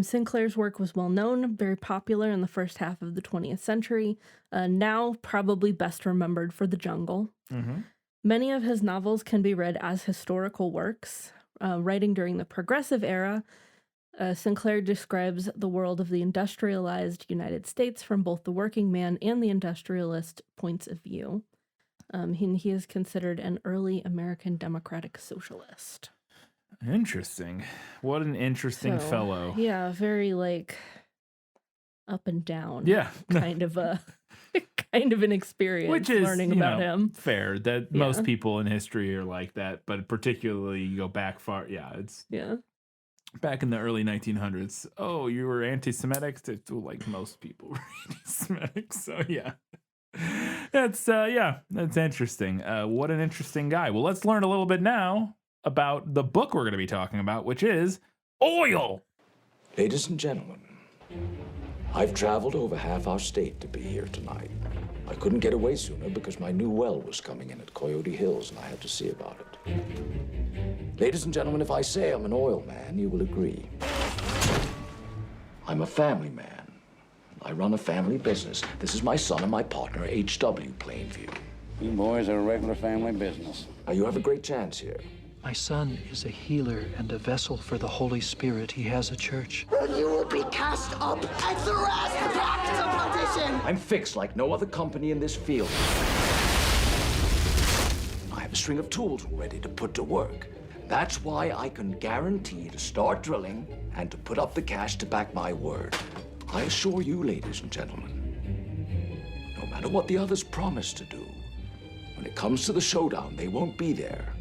Sinclair's work was well known, very popular in the first half of the 20th century, now probably best remembered for The Jungle. Mm-hmm. Many of his novels can be read as historical works. Writing during the Progressive Era, Sinclair describes the world of the industrialized United States from both the working man and the industrialist points of view. He is considered an early American democratic socialist. Interesting. What an interesting fellow. Yeah, very up and down. Yeah. kind of an experience. Which is learning about him. Fair. That most people in history are like that, but particularly you go back far. Yeah, it's back in the early 1900s. Oh, you were anti-Semitic? Like most people were anti-Semitic. So yeah. That's interesting. What an interesting guy. Well, let's learn a little bit now about the book we're going to be talking about, which is Oil. Ladies and gentlemen, I've traveled over half our state to be here tonight. I couldn't get away sooner because my new well was coming in at Coyote Hills and I had to see about it. Ladies and gentlemen, if I say I'm an oil man, you will agree. I'm a family man. I run a family business. This is my son and my partner, H.W. Plainview. You boys are a regular family business. Now, you have a great chance here. My son is a healer and a vessel for the Holy Spirit. He has a church. And you will be cast up and thrust back to perdition. I'm fixed like no other company in this field. I have a string of tools ready to put to work. That's why I can guarantee to start drilling and to put up the cash to back my word. I assure you, ladies and gentlemen, no matter what the others promise to do, when it comes to the showdown, they won't be there.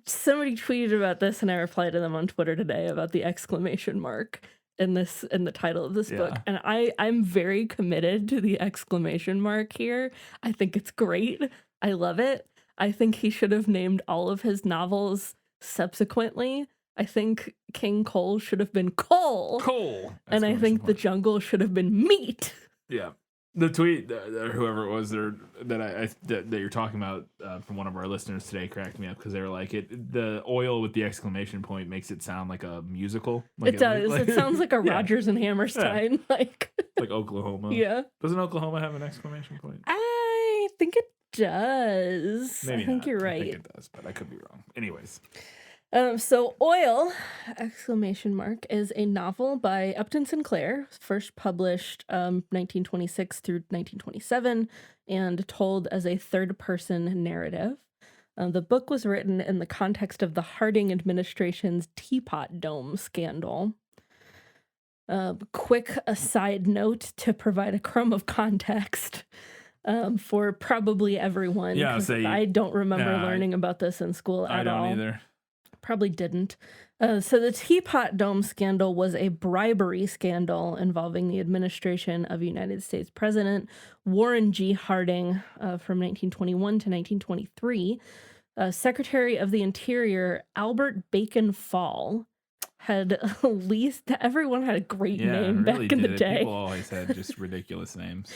Somebody tweeted about this and I replied to them on Twitter today about the exclamation mark in the title of this book. And I'm very committed to the exclamation mark here. I think it's great. I love it. I think he should have named all of his novels subsequently. I think King Cole should have been Coal. Coal. And I think The Jungle should have been Meat. Yeah. The tweet, or whoever it was there that you're talking about from one of our listeners today cracked me up because they were like, the oil with the exclamation point makes it sound like a musical. Like It does. It sounds like a yeah. Rodgers and Hammerstein. Like Oklahoma. Yeah. Doesn't Oklahoma have an exclamation point? I think it does. Maybe I think not. you're right. I think it does, but I could be wrong. Anyways. So Oil, ! Is a novel by Upton Sinclair, first published 1926 through 1927, and told as a third-person narrative. The book was written in the context of the Harding administration's Teapot Dome scandal. Quick aside note to provide a crumb of context for probably everyone. Yeah, I don't remember learning about this in school at all. I don't either. Probably didn't. So the Teapot Dome scandal was a bribery scandal involving the administration of United States President Warren G. Harding from 1921 to 1923. Secretary of the Interior Albert Bacon Fall had leased. Everyone had a great name really back in the day. People always had just ridiculous names.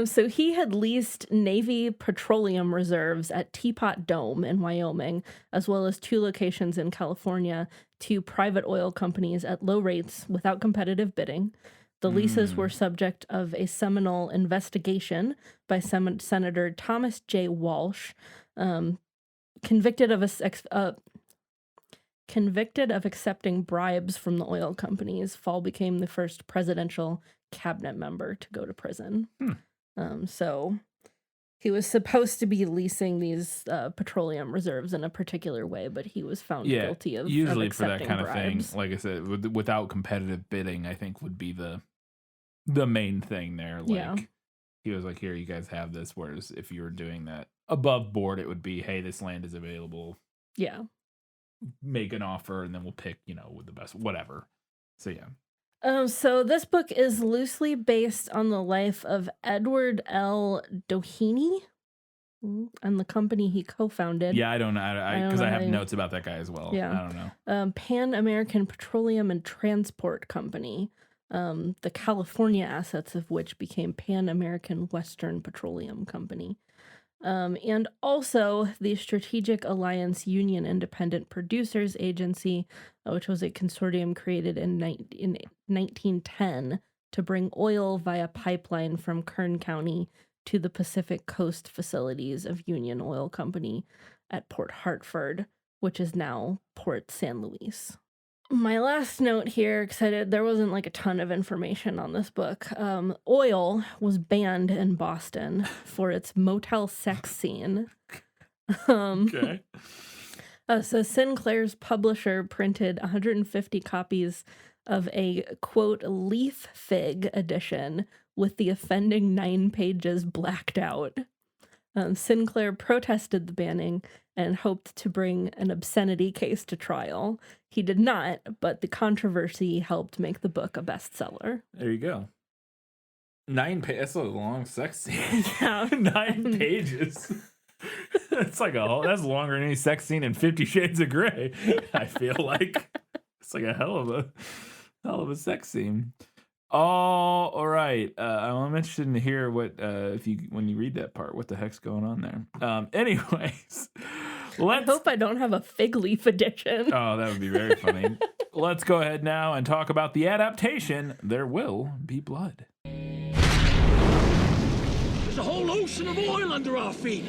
So he had leased Navy petroleum reserves at Teapot Dome in Wyoming, as well as 2 locations in California, to private oil companies at low rates without competitive bidding. The leases were subject of a seminal investigation by Senator Thomas J. Walsh, convicted of accepting bribes from the oil companies. Fall became the first presidential cabinet member to go to prison. So he was supposed to be leasing these petroleum reserves in a particular way, but he was found guilty of usually for that kind bribes. of thing. Like I said, without competitive bidding, I think would be the main thing there. Like he was like, here, you guys have this. Whereas if you were doing that above board, it would be, hey, this land is available. Yeah. Make an offer and then we'll pick, with the best, whatever. So yeah. So this book is loosely based on the life of Edward L. Doheny and the company he co-founded. Yeah, I don't know. Because I have notes about that guy as well. Yeah. I don't know. Pan American Petroleum and Transport Company, the California assets of which became Pan American Western Petroleum Company. And also the Strategic Alliance Union Independent Producers Agency, which was a consortium created in 1910 to bring oil via pipeline from Kern County to the Pacific Coast facilities of Union Oil Company at Port Hartford, which is now Port San Luis. My last note here, because there wasn't like a ton of information on this book. Oil was banned in Boston for its motel sex scene. Okay. So Sinclair's publisher printed 150 copies of a, quote, leaf fig edition with the offending 9 pages blacked out. Sinclair protested the banning and hoped to bring an obscenity case to trial. He did not, but the controversy helped make the book a bestseller. There you go. 9 pages. That's a long sex scene. Yeah. 9 pages. That's that's longer than any sex scene in 50 Shades of Grey. I feel like it's like a hell of a sex scene. All right. I'm interested in hear what when you read that part, what the heck's going on there. Anyways, I hope I don't have a fig leaf edition. Oh, that would be very funny. Let's go ahead now and talk about the adaptation. There Will Be Blood. There's a whole ocean of oil under our feet.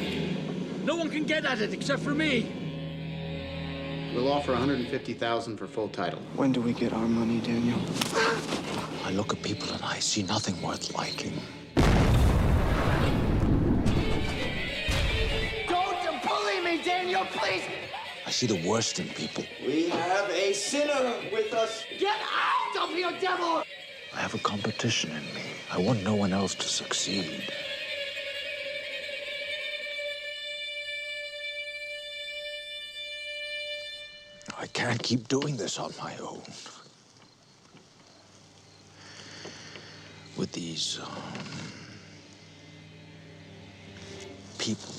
No one can get at it except for me. We'll offer $150,000 for full title. When do we get our money, Daniel? I look at people and I see nothing worth liking. Don't bully me, Daniel, please! I see the worst in people. We have a sinner with us. Get out of here, devil! I have a competition in me. I want no one else to succeed. I can't keep doing this on my own. With these, people.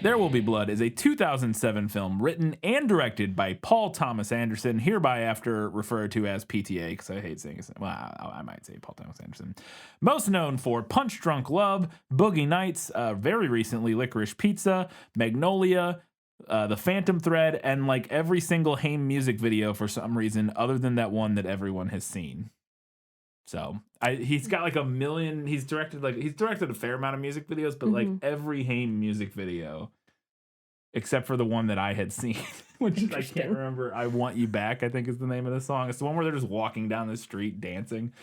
There Will Be Blood is a 2007 film written and directed by Paul Thomas Anderson, hereby after referred to as PTA, because I hate saying it. Well, I might say Paul Thomas Anderson. Most known for Punch Drunk Love, Boogie Nights, very recently Licorice Pizza, Magnolia, The Phantom Thread, and like every single Haim music video for some reason, other than that one that everyone has seen. So he's got like a million. He's directed a fair amount of music videos, but like every Haim music video, except for the one that I had seen, which I can't remember. I Want You Back, I think is the name of the song. It's the one where they're just walking down the street dancing,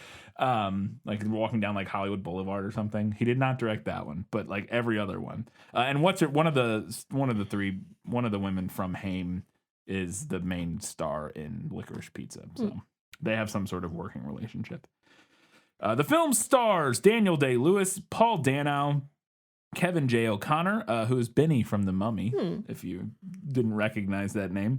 like walking down like Hollywood Boulevard or something. He did not direct that one, but like every other one. And one of the women from Haim is the main star in Licorice Pizza, so they have some sort of working relationship. The film stars Daniel Day-Lewis, Paul Dano, Kevin J. O'Connor, who is Benny from The Mummy, if you didn't recognize that name,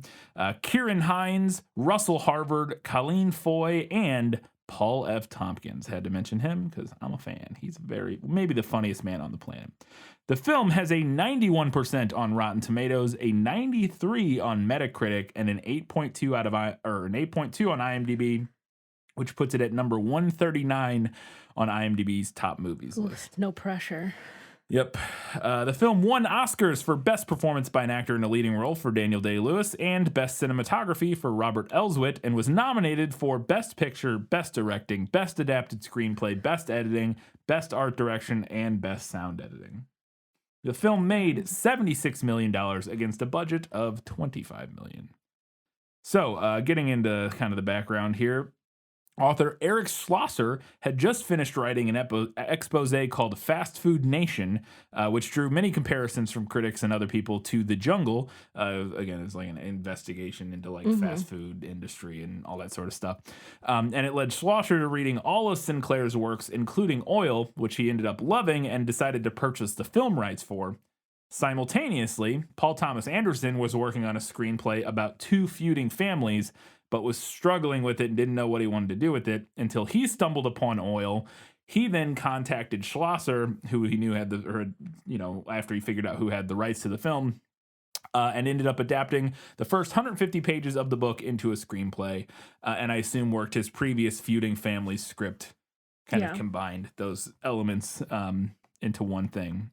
Kieran Hines, Russell Harvard, Colleen Foy, and Paul F. Tompkins. Had to mention him because I'm a fan. He's maybe the funniest man on the planet. The film has a 91% on Rotten Tomatoes, a 93 on Metacritic, and an 8.2 on IMDb, which puts it at number 139 on IMDb's top movies list. No pressure. Yep. The film won Oscars for Best Performance by an Actor in a Leading Role for Daniel Day-Lewis and Best Cinematography for Robert Elswit, and was nominated for Best Picture, Best Directing, Best Adapted Screenplay, Best Editing, Best Art Direction, and Best Sound Editing. The film made $76 million against a budget of $25 million. So, getting into kind of the background here, author Eric Schlosser had just finished writing an expose called Fast Food Nation, which drew many comparisons from critics and other people to The Jungle. Again, it's like an investigation into like fast food industry and all that sort of stuff. And it led Schlosser to reading all of Sinclair's works, including Oil, which he ended up loving and decided to purchase the film rights for. Simultaneously, Paul Thomas Anderson was working on a screenplay about two feuding families, but was struggling with it and didn't know what he wanted to do with it until he stumbled upon Oil. He then contacted Schlosser, who he knew had after he figured out who had the rights to the film, and ended up adapting the first 150 pages of the book into a screenplay, and I assume worked his previous feuding family script, of combined those elements into one thing.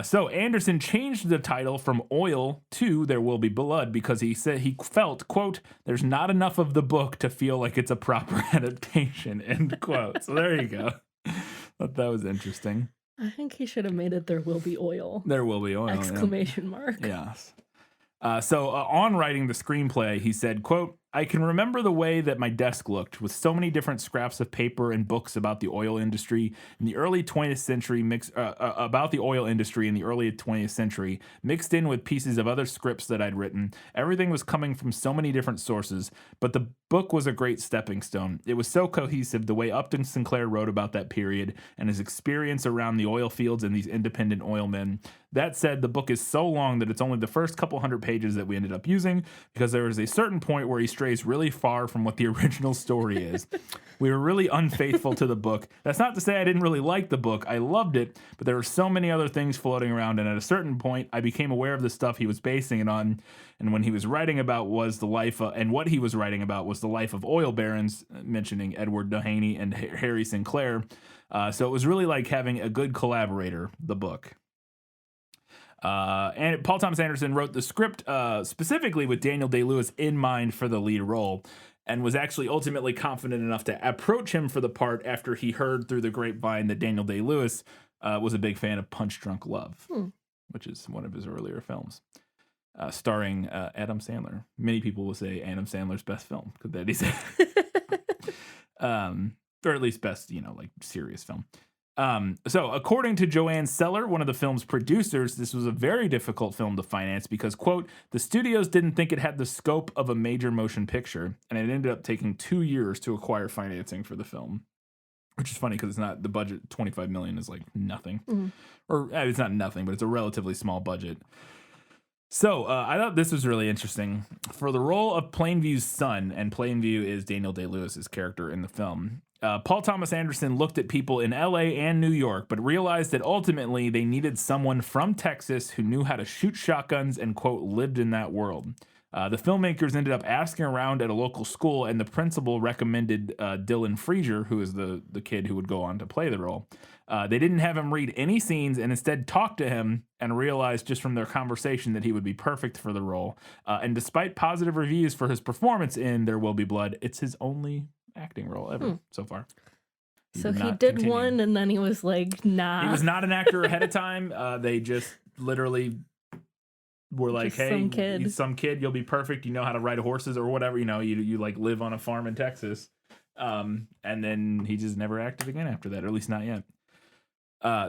So Anderson changed the title from Oil to There Will Be Blood because he said he felt, quote, there's not enough of the book to feel like it's a proper adaptation, end quote. So there you go. Thought that was interesting. I think he should have made it There Will Be Oil. There Will Be Oil. Exclamation mark. Yes. So on writing the screenplay, he said, quote, I can remember the way that my desk looked with so many different scraps of paper and books about the oil industry in the early 20th century mixed in with pieces of other scripts that I'd written. Everything was coming from so many different sources, but the book was a great stepping stone. It was so cohesive the way Upton Sinclair wrote about that period and his experience around the oil fields and these independent oil men. That said, the book is so long that it's only the first couple hundred pages that we ended up using because there is a certain point where he strays really far from what the original story is. We were really unfaithful to the book. That's not to say I didn't really like the book. I loved it, but there were so many other things floating around, and at a certain point, I became aware of the stuff he was basing it on, and when he was writing about was the life of, and what he was writing about was the life of oil barons, mentioning Edward Doheny and Harry Sinclair. So it was really like having a good collaborator, the book. And Paul Thomas Anderson wrote the script specifically with Daniel Day-Lewis in mind for the lead role, and was actually ultimately confident enough to approach him for the part after he heard through the grapevine that Daniel Day-Lewis was a big fan of Punch Drunk Love, which is one of his earlier films, starring Adam Sandler. Many people will say Adam Sandler's best film, because that is or at least best, like serious film. So according to Joanne Seller, one of the film's producers, this was a very difficult film to finance because, quote, the studios didn't think it had the scope of a major motion picture, and it ended up taking 2 years to acquire financing for the film. Which is funny because it's not, the budget, $25 million is like nothing. Or it's not nothing, but it's a relatively small budget. So I thought this was really interesting. For the role of Plainview's son, and Plainview is Daniel Day-Lewis's character in the film, Paul Thomas Anderson looked at people in LA and New York, but realized that ultimately they needed someone from Texas who knew how to shoot shotguns and, quote, lived in that world. The filmmakers ended up asking around at a local school, and the principal recommended Dylan Frazier, who is the kid who would go on to play the role. They didn't have him read any scenes and instead talked to him and realized just from their conversation that he would be perfect for the role. And despite positive reviews for his performance in There Will Be Blood, it's his only acting role ever so far. So he did one and then he was like, nah. He was not an actor ahead of time. They just literally were like, Just hey, some kid. You'll be perfect. You know how to ride horses or whatever. You know, you like live on a farm in Texas. And then he just never acted again after that, or at least not yet.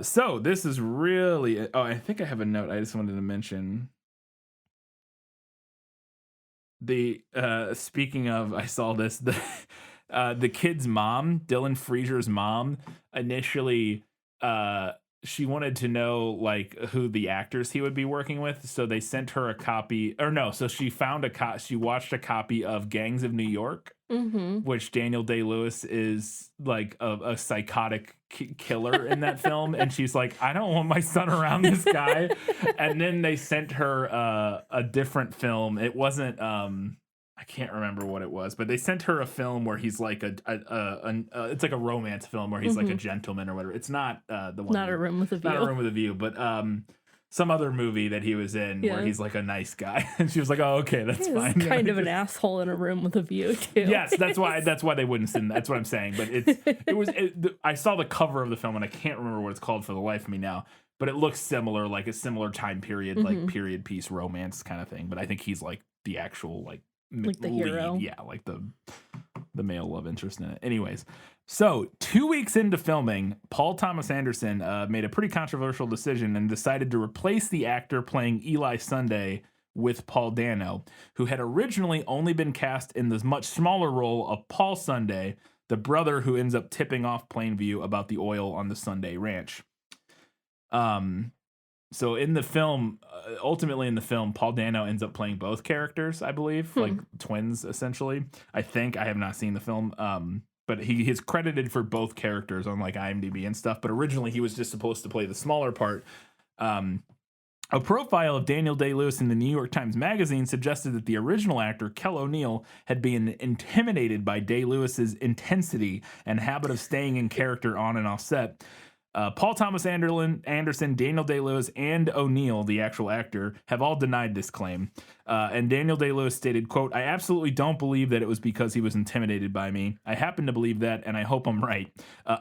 So this is really, I think I have a note I just wanted to mention. Speaking of, I saw this, the kid's mom, Dylan Frazier's mom, initially, she wanted to know like who the actors he would be working with. So they sent her a copy, so she found she watched a copy of Gangs of New York, which Daniel Day-Lewis is like a psychotic killer in that film. And she's like, I don't want my son around this guy. And then they sent her a different film. It wasn't, I can't remember what it was, but they sent her a film where he's like it's like a romance film where he's like a gentleman or whatever. It's not the one. Not A Room with a View. Not A Room with a View, but some other movie that he was in where he's like a nice guy. And she was like, oh, okay, that's fine. Kind of an asshole in A Room with a View too. Yes, that's why they wouldn't send. That's what I'm saying. But I saw the cover of the film and I can't remember what it's called for the life of me now. But it looks similar, like a similar time period, like period piece romance kind of thing. But I think he's like the actual like the hero. Yeah, like the male love interest in it. Anyways, so 2 weeks into filming, Paul Thomas Anderson made a pretty controversial decision and decided to replace the actor playing Eli Sunday with Paul Dano, who had originally only been cast in the much smaller role of Paul Sunday, the brother who ends up tipping off Plainview about the oil on the Sunday ranch. So in the film, ultimately in the film, Paul Dano ends up playing both characters, I believe, like twins, essentially. I think. I have not seen the film, but he is credited for both characters on like IMDb and stuff. But originally he was just supposed to play the smaller part. A profile of Daniel Day-Lewis in the New York Times Magazine suggested that the original actor, Kel O'Neill, had been intimidated by Day-Lewis's intensity and habit of staying in character on and off set. Paul Thomas Anderson, Daniel Day-Lewis, and O'Neill, the actual actor, have all denied this claim. And Daniel Day-Lewis stated, quote, I absolutely don't believe that it was because he was intimidated by me. I happen to believe that, and I hope I'm right.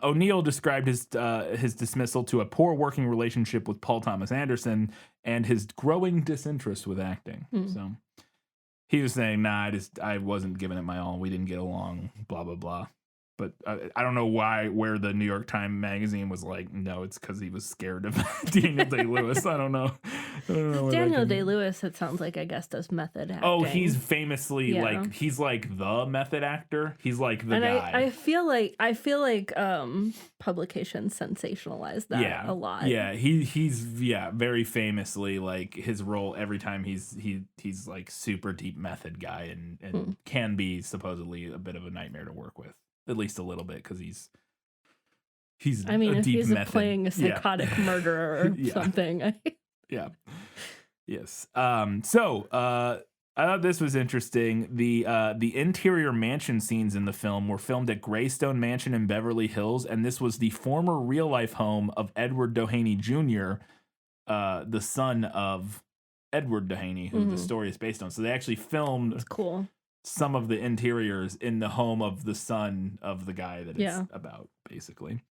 O'Neill described his dismissal to a poor working relationship with Paul Thomas Anderson and his growing disinterest with acting. So he was saying, nah, I wasn't giving it my all. We didn't get along, blah, blah, blah. But I don't know where the New York Times Magazine was like, no, it's because he was scared of Daniel Day-Lewis. I don't know. Daniel Day-Lewis, it sounds like, I guess, does method acting. Oh, he's famously he's like the method actor. He's like the guy. I feel like publications sensationalize that a lot. Yeah, he's very famously like his role every time he's like super deep method guy and can be supposedly a bit of a nightmare to work with. At least a little bit, because he's I mean, if he's method. playing a psychotic murderer or something. Yeah. Yes. So I thought this was interesting. The interior mansion scenes in the film were filmed at Greystone Mansion in Beverly Hills, and this was the former real life home of Edward Doheny Jr., the son of Edward Doheny, who the story is based on. So they actually filmed. That's cool. Some of the interiors in the home of the son of the guy that it's about, basically.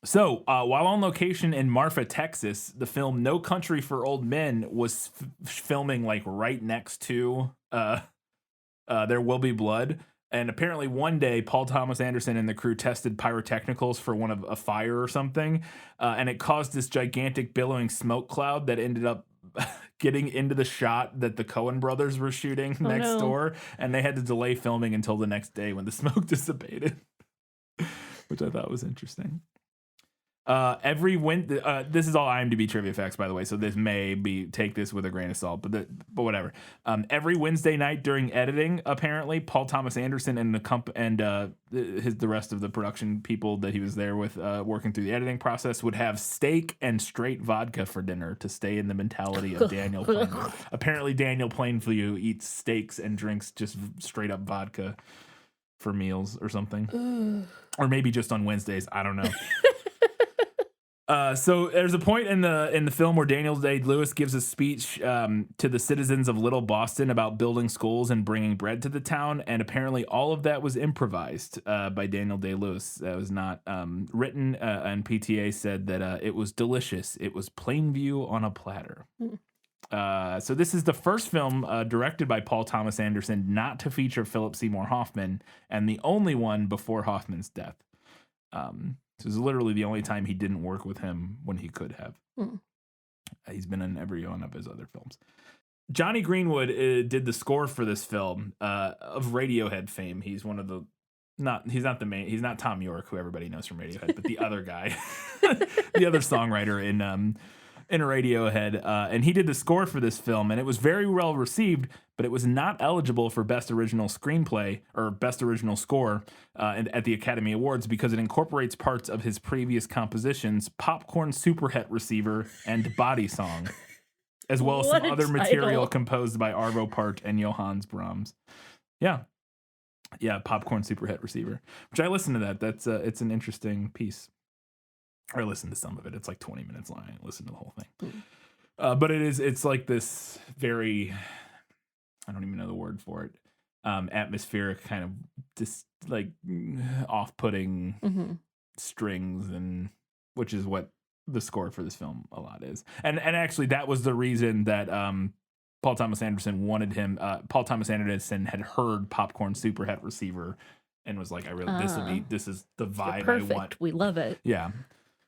So, while on location in Marfa, Texas, the film No Country for Old Men was filming like right next to There Will Be Blood. And apparently one day, Paul Thomas Anderson and the crew tested pyrotechnicals for one of a fire or something. And it caused this gigantic billowing smoke cloud that ended up getting into the shot that the Coen brothers were shooting next door, and they had to delay filming until the next day when the smoke dissipated, which I thought was interesting. This is all IMDb trivia facts, by the way, so this may be, take this with a grain of salt, but whatever. Every Wednesday night during editing, apparently, Paul Thomas Anderson and the rest of the production people that he was there with, working through the editing process, would have steak and straight vodka for dinner to stay in the mentality of Daniel Plainview. Apparently, Daniel Plainview eats steaks and drinks just straight up vodka for meals or something, or maybe just on Wednesdays. I don't know. So there's a point in the film where Daniel Day-Lewis gives a speech to the citizens of Little Boston about building schools and bringing bread to the town, and apparently all of that was improvised by Daniel Day-Lewis. That was not written, and PTA said that it was delicious. It was Plainview on a platter. So this is the first film directed by Paul Thomas Anderson not to feature Philip Seymour Hoffman, and the only one before Hoffman's death. This is literally the only time he didn't work with him when he could have. He's been in every one of his other films. Johnny Greenwood did the score for this film of Radiohead fame. He's one of the he's not Tom York, who everybody knows from Radiohead, but the other guy, the other songwriter in Radiohead, and he did the score for this film, and it was very well received, but it was not eligible for Best Original Screenplay or Best Original Score at the Academy Awards because it incorporates parts of his previous compositions, Popcorn Superhet Receiver and Body Song, as well as some other material composed by Arvo Part and Johannes Brahms. Yeah, Popcorn Superhet Receiver, which I listened to that. That's it's an interesting piece. I listened to some of it. It's like 20 minutes long. I didn't listen to the whole thing. But it's like this very, I don't even know the word for it, atmospheric kind of just like off-putting strings, and which is what the score for this film a lot is. And actually that was the reason that Paul Thomas Anderson wanted him. Paul Thomas Anderson had heard Popcorn Superhet Receiver and was like, this is the vibe I want. We love it. Yeah.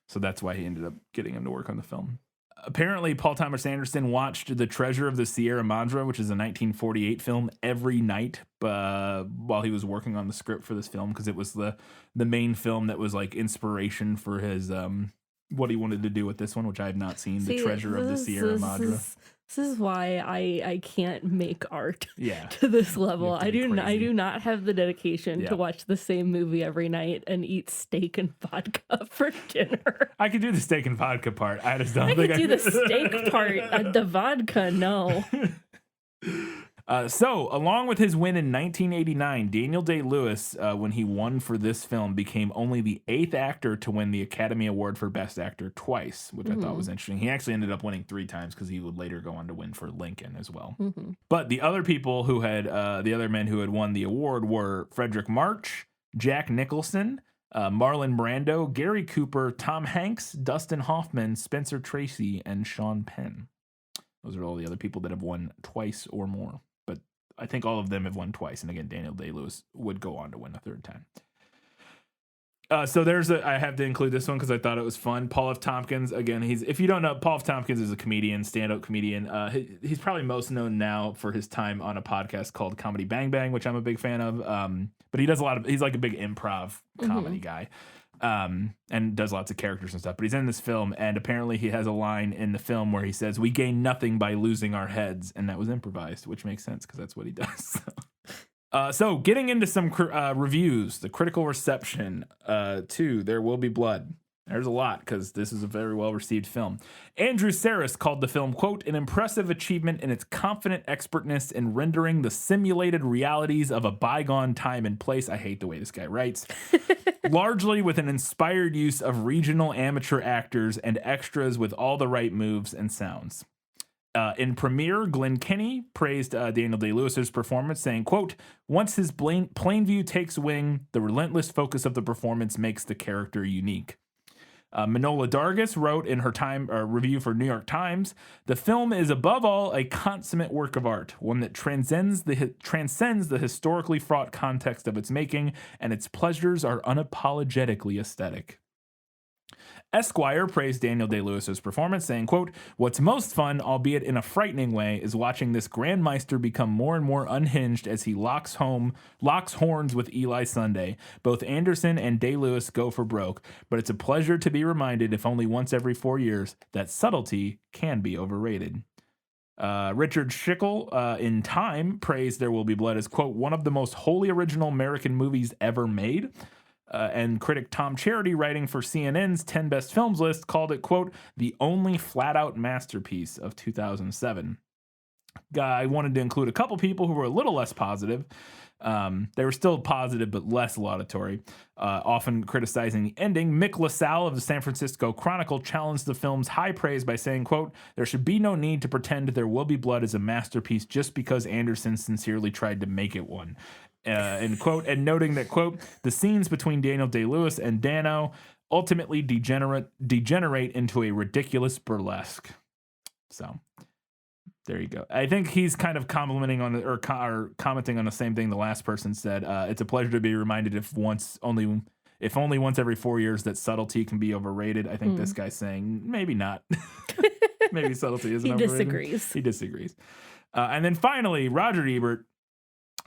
So that's why he ended up getting him to work on the film. Apparently, Paul Thomas Anderson watched The Treasure of the Sierra Madre, which is a 1948 film, every night while he was working on the script for this film, because it was the main film that was like inspiration for his what he wanted to do with this one, which I have not seen. The Treasure of the Sierra Madre. This is why I can't make art to this level. I do not have the dedication to watch the same movie every night and eat steak and vodka for dinner. I could do the steak and vodka part. I just don't think I could do the steak part. The vodka, no. So, along with his win in 1989, Daniel Day-Lewis, when he won for this film, became only the 8th actor to win the Academy Award for Best Actor twice, which I thought was interesting. He actually ended up winning 3 times because he would later go on to win for Lincoln as well. But the other people who had, the other men who had won the award were Frederick March, Jack Nicholson, Marlon Brando, Gary Cooper, Tom Hanks, Dustin Hoffman, Spencer Tracy, and Sean Penn. Those are all the other people that have won twice or more. I think all of them have won twice. And again, Daniel Day-Lewis would go on to win a 3rd time. So I have to include this one because I thought it was fun. Paul F. Tompkins, again, if you don't know, Paul F. Tompkins is a comedian, stand-up comedian. He's probably most known now for his time on a podcast called Comedy Bang Bang, which I'm a big fan of. But he does he's like a big improv comedy guy. And does lots of characters and stuff, but he's in this film, and apparently he has a line in the film where he says, "We gain nothing by losing our heads," and that was improvised, which makes sense because that's what he does. So getting into some reviews, the critical reception to There Will Be Blood. There's a lot because this is a very well-received film. Andrew Saris called the film, quote, "an impressive achievement in its confident expertness in rendering the simulated realities of a bygone time and place." I hate the way this guy writes. Largely with an inspired use of regional amateur actors and extras with all the right moves and sounds. In premiere, Glenn Kenny praised Daniel Day-Lewis's performance, saying, quote, "Once his plain view takes wing, the relentless focus of the performance makes the character unique." Manola Dargis wrote in her review for New York Times, "The film is above all a consummate work of art, one that transcends the historically fraught context of its making, and its pleasures are unapologetically aesthetic." Esquire praised Daniel Day-Lewis's performance, saying, quote, "What's most fun, albeit in a frightening way, is watching this Grand Meister become more and more unhinged as he locks horns with Eli Sunday. Both Anderson and Day-Lewis go for broke, but it's a pleasure to be reminded, if only once every 4 years, that subtlety can be overrated." Richard Schickel in Time praised There Will Be Blood as, quote, "one of the most wholly original American movies ever made." And critic Tom Charity, writing for CNN's 10 Best Films list, called it, quote, "the only flat-out masterpiece of 2007. I wanted to include a couple people who were a little less positive. They were still positive, but less laudatory, often criticizing the ending. Mick LaSalle of the San Francisco Chronicle challenged the film's high praise by saying, quote, "There should be no need to pretend There Will Be Blood is a masterpiece just because Anderson sincerely tried to make it one." End quote, and noting that, quote, "the scenes between Daniel Day-Lewis and Dano ultimately degenerate into a ridiculous burlesque." So there you go. I think he's kind of complimenting on or commenting on the same thing the last person said. It's a pleasure to be reminded if only once every 4 years that subtlety can be overrated. I think this guy's saying maybe not. Maybe subtlety isn't overrated. He disagrees. And then finally, Roger Ebert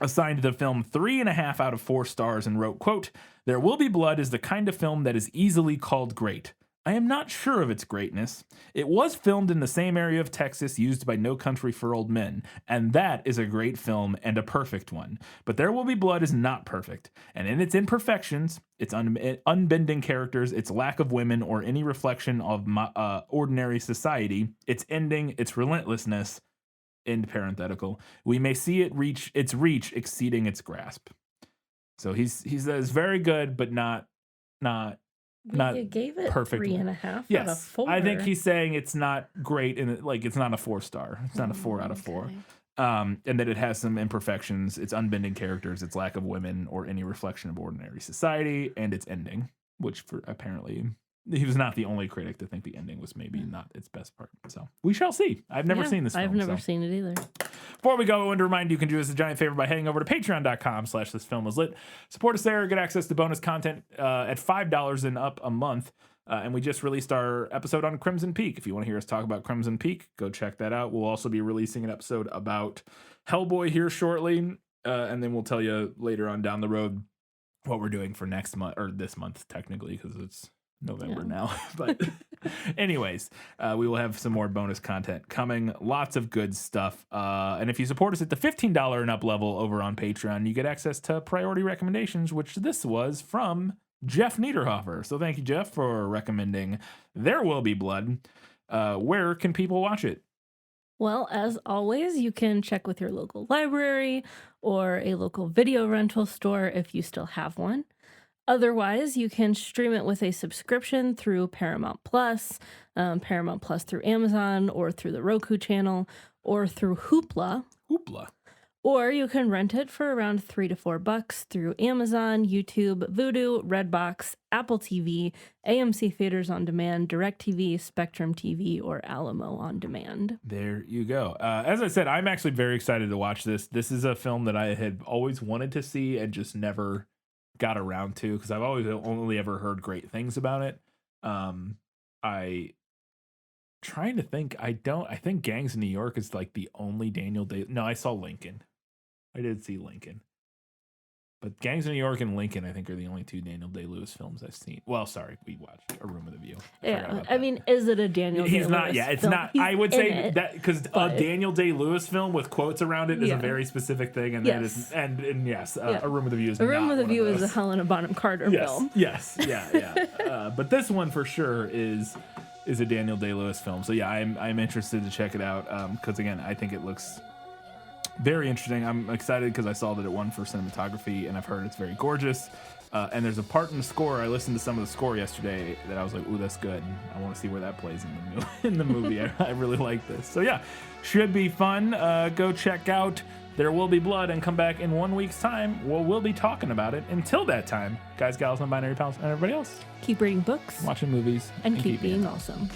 assigned the film 3.5 out of 4 stars and wrote, quote, "There Will Be Blood is the kind of film that is easily called great. I am not sure of its greatness. It was filmed in the same area of Texas used by No Country for Old Men, and that is a great film and a perfect one. But There Will Be Blood is not perfect, and in its imperfections, its unbending characters, its lack of women, or any reflection of ordinary society, its ending, its relentlessness, end parenthetical, we may see it reach its reach exceeding its grasp." So he says very good, but not You gave it perfect. 3.5 yes, out of 4. I think he's saying it's not great, and it's not a 4-star. It's not a 4 out of 4. And that it has some imperfections, its unbending characters, its lack of women, or any reflection of ordinary society, and its ending, which apparently he was not the only critic to think the ending was maybe not its best part. So we shall see. I've never seen this film. I've never seen it either. Before we go, I want to remind you can do us a giant favor by heading over to patreon.com/thisfilmislit. Support us there, get access to bonus content at $5 and up a month. And we just released our episode on Crimson Peak. If you want to hear us talk about Crimson Peak, go check that out. We'll also be releasing an episode about Hellboy here shortly. And then we'll tell you later on down the road what we're doing for next month, or this month technically, because it's November now. But anyways, we will have some more bonus content coming. Lots of good stuff. And if you support us at the $15 and up level over on Patreon, you get access to priority recommendations, which this was from Jeff Niederhofer. So thank you, Jeff, for recommending There Will Be Blood. Where can people watch it? Well, as always, you can check with your local library or a local video rental store if you still have one. Otherwise, you can stream it with a subscription through Paramount Plus through Amazon, or through the Roku channel, or through Hoopla. Or you can rent it for around $3 to $4 through Amazon, YouTube, Vudu, Redbox, Apple TV, AMC Theaters on Demand, DirecTV, Spectrum TV, or Alamo on Demand. There you go. As I said, I'm actually very excited to watch this. This is a film that I had always wanted to see and just never got around to, because I've always only ever heard great things about it. Trying to think. I think Gangs of New York is like the only Daniel Day. No, I saw Lincoln. I did see Lincoln. But Gangs of New York and Lincoln, I think, are the only 2 Daniel Day-Lewis films I've seen. Well, sorry, we watched A Room with a View. I mean, is it a Daniel Day-Lewis He's not, yeah, it's film? not. I would say that, because a Daniel Day-Lewis film with quotes around it is a very specific thing, and that is, and yes, A Room with a View is A Room with a View is a those. Helena Bonham Carter film. Yes, yeah. But this one for sure is a Daniel Day-Lewis film. So yeah, I'm interested to check it out, because again, I think it looks very interesting. I'm excited because I saw that it won for cinematography, and I've heard it's very gorgeous. And there's a part in the score. I listened to some of the score yesterday that I was like, "Ooh, that's good. I want to see where that plays in the movie." I really like this. So yeah, should be fun. Go check out There Will Be Blood and come back in 1 week's time. We'll be talking about it. Until that time, guys, gals, non-binary pals, and everybody else, keep reading books, watching movies, and keep being awesome.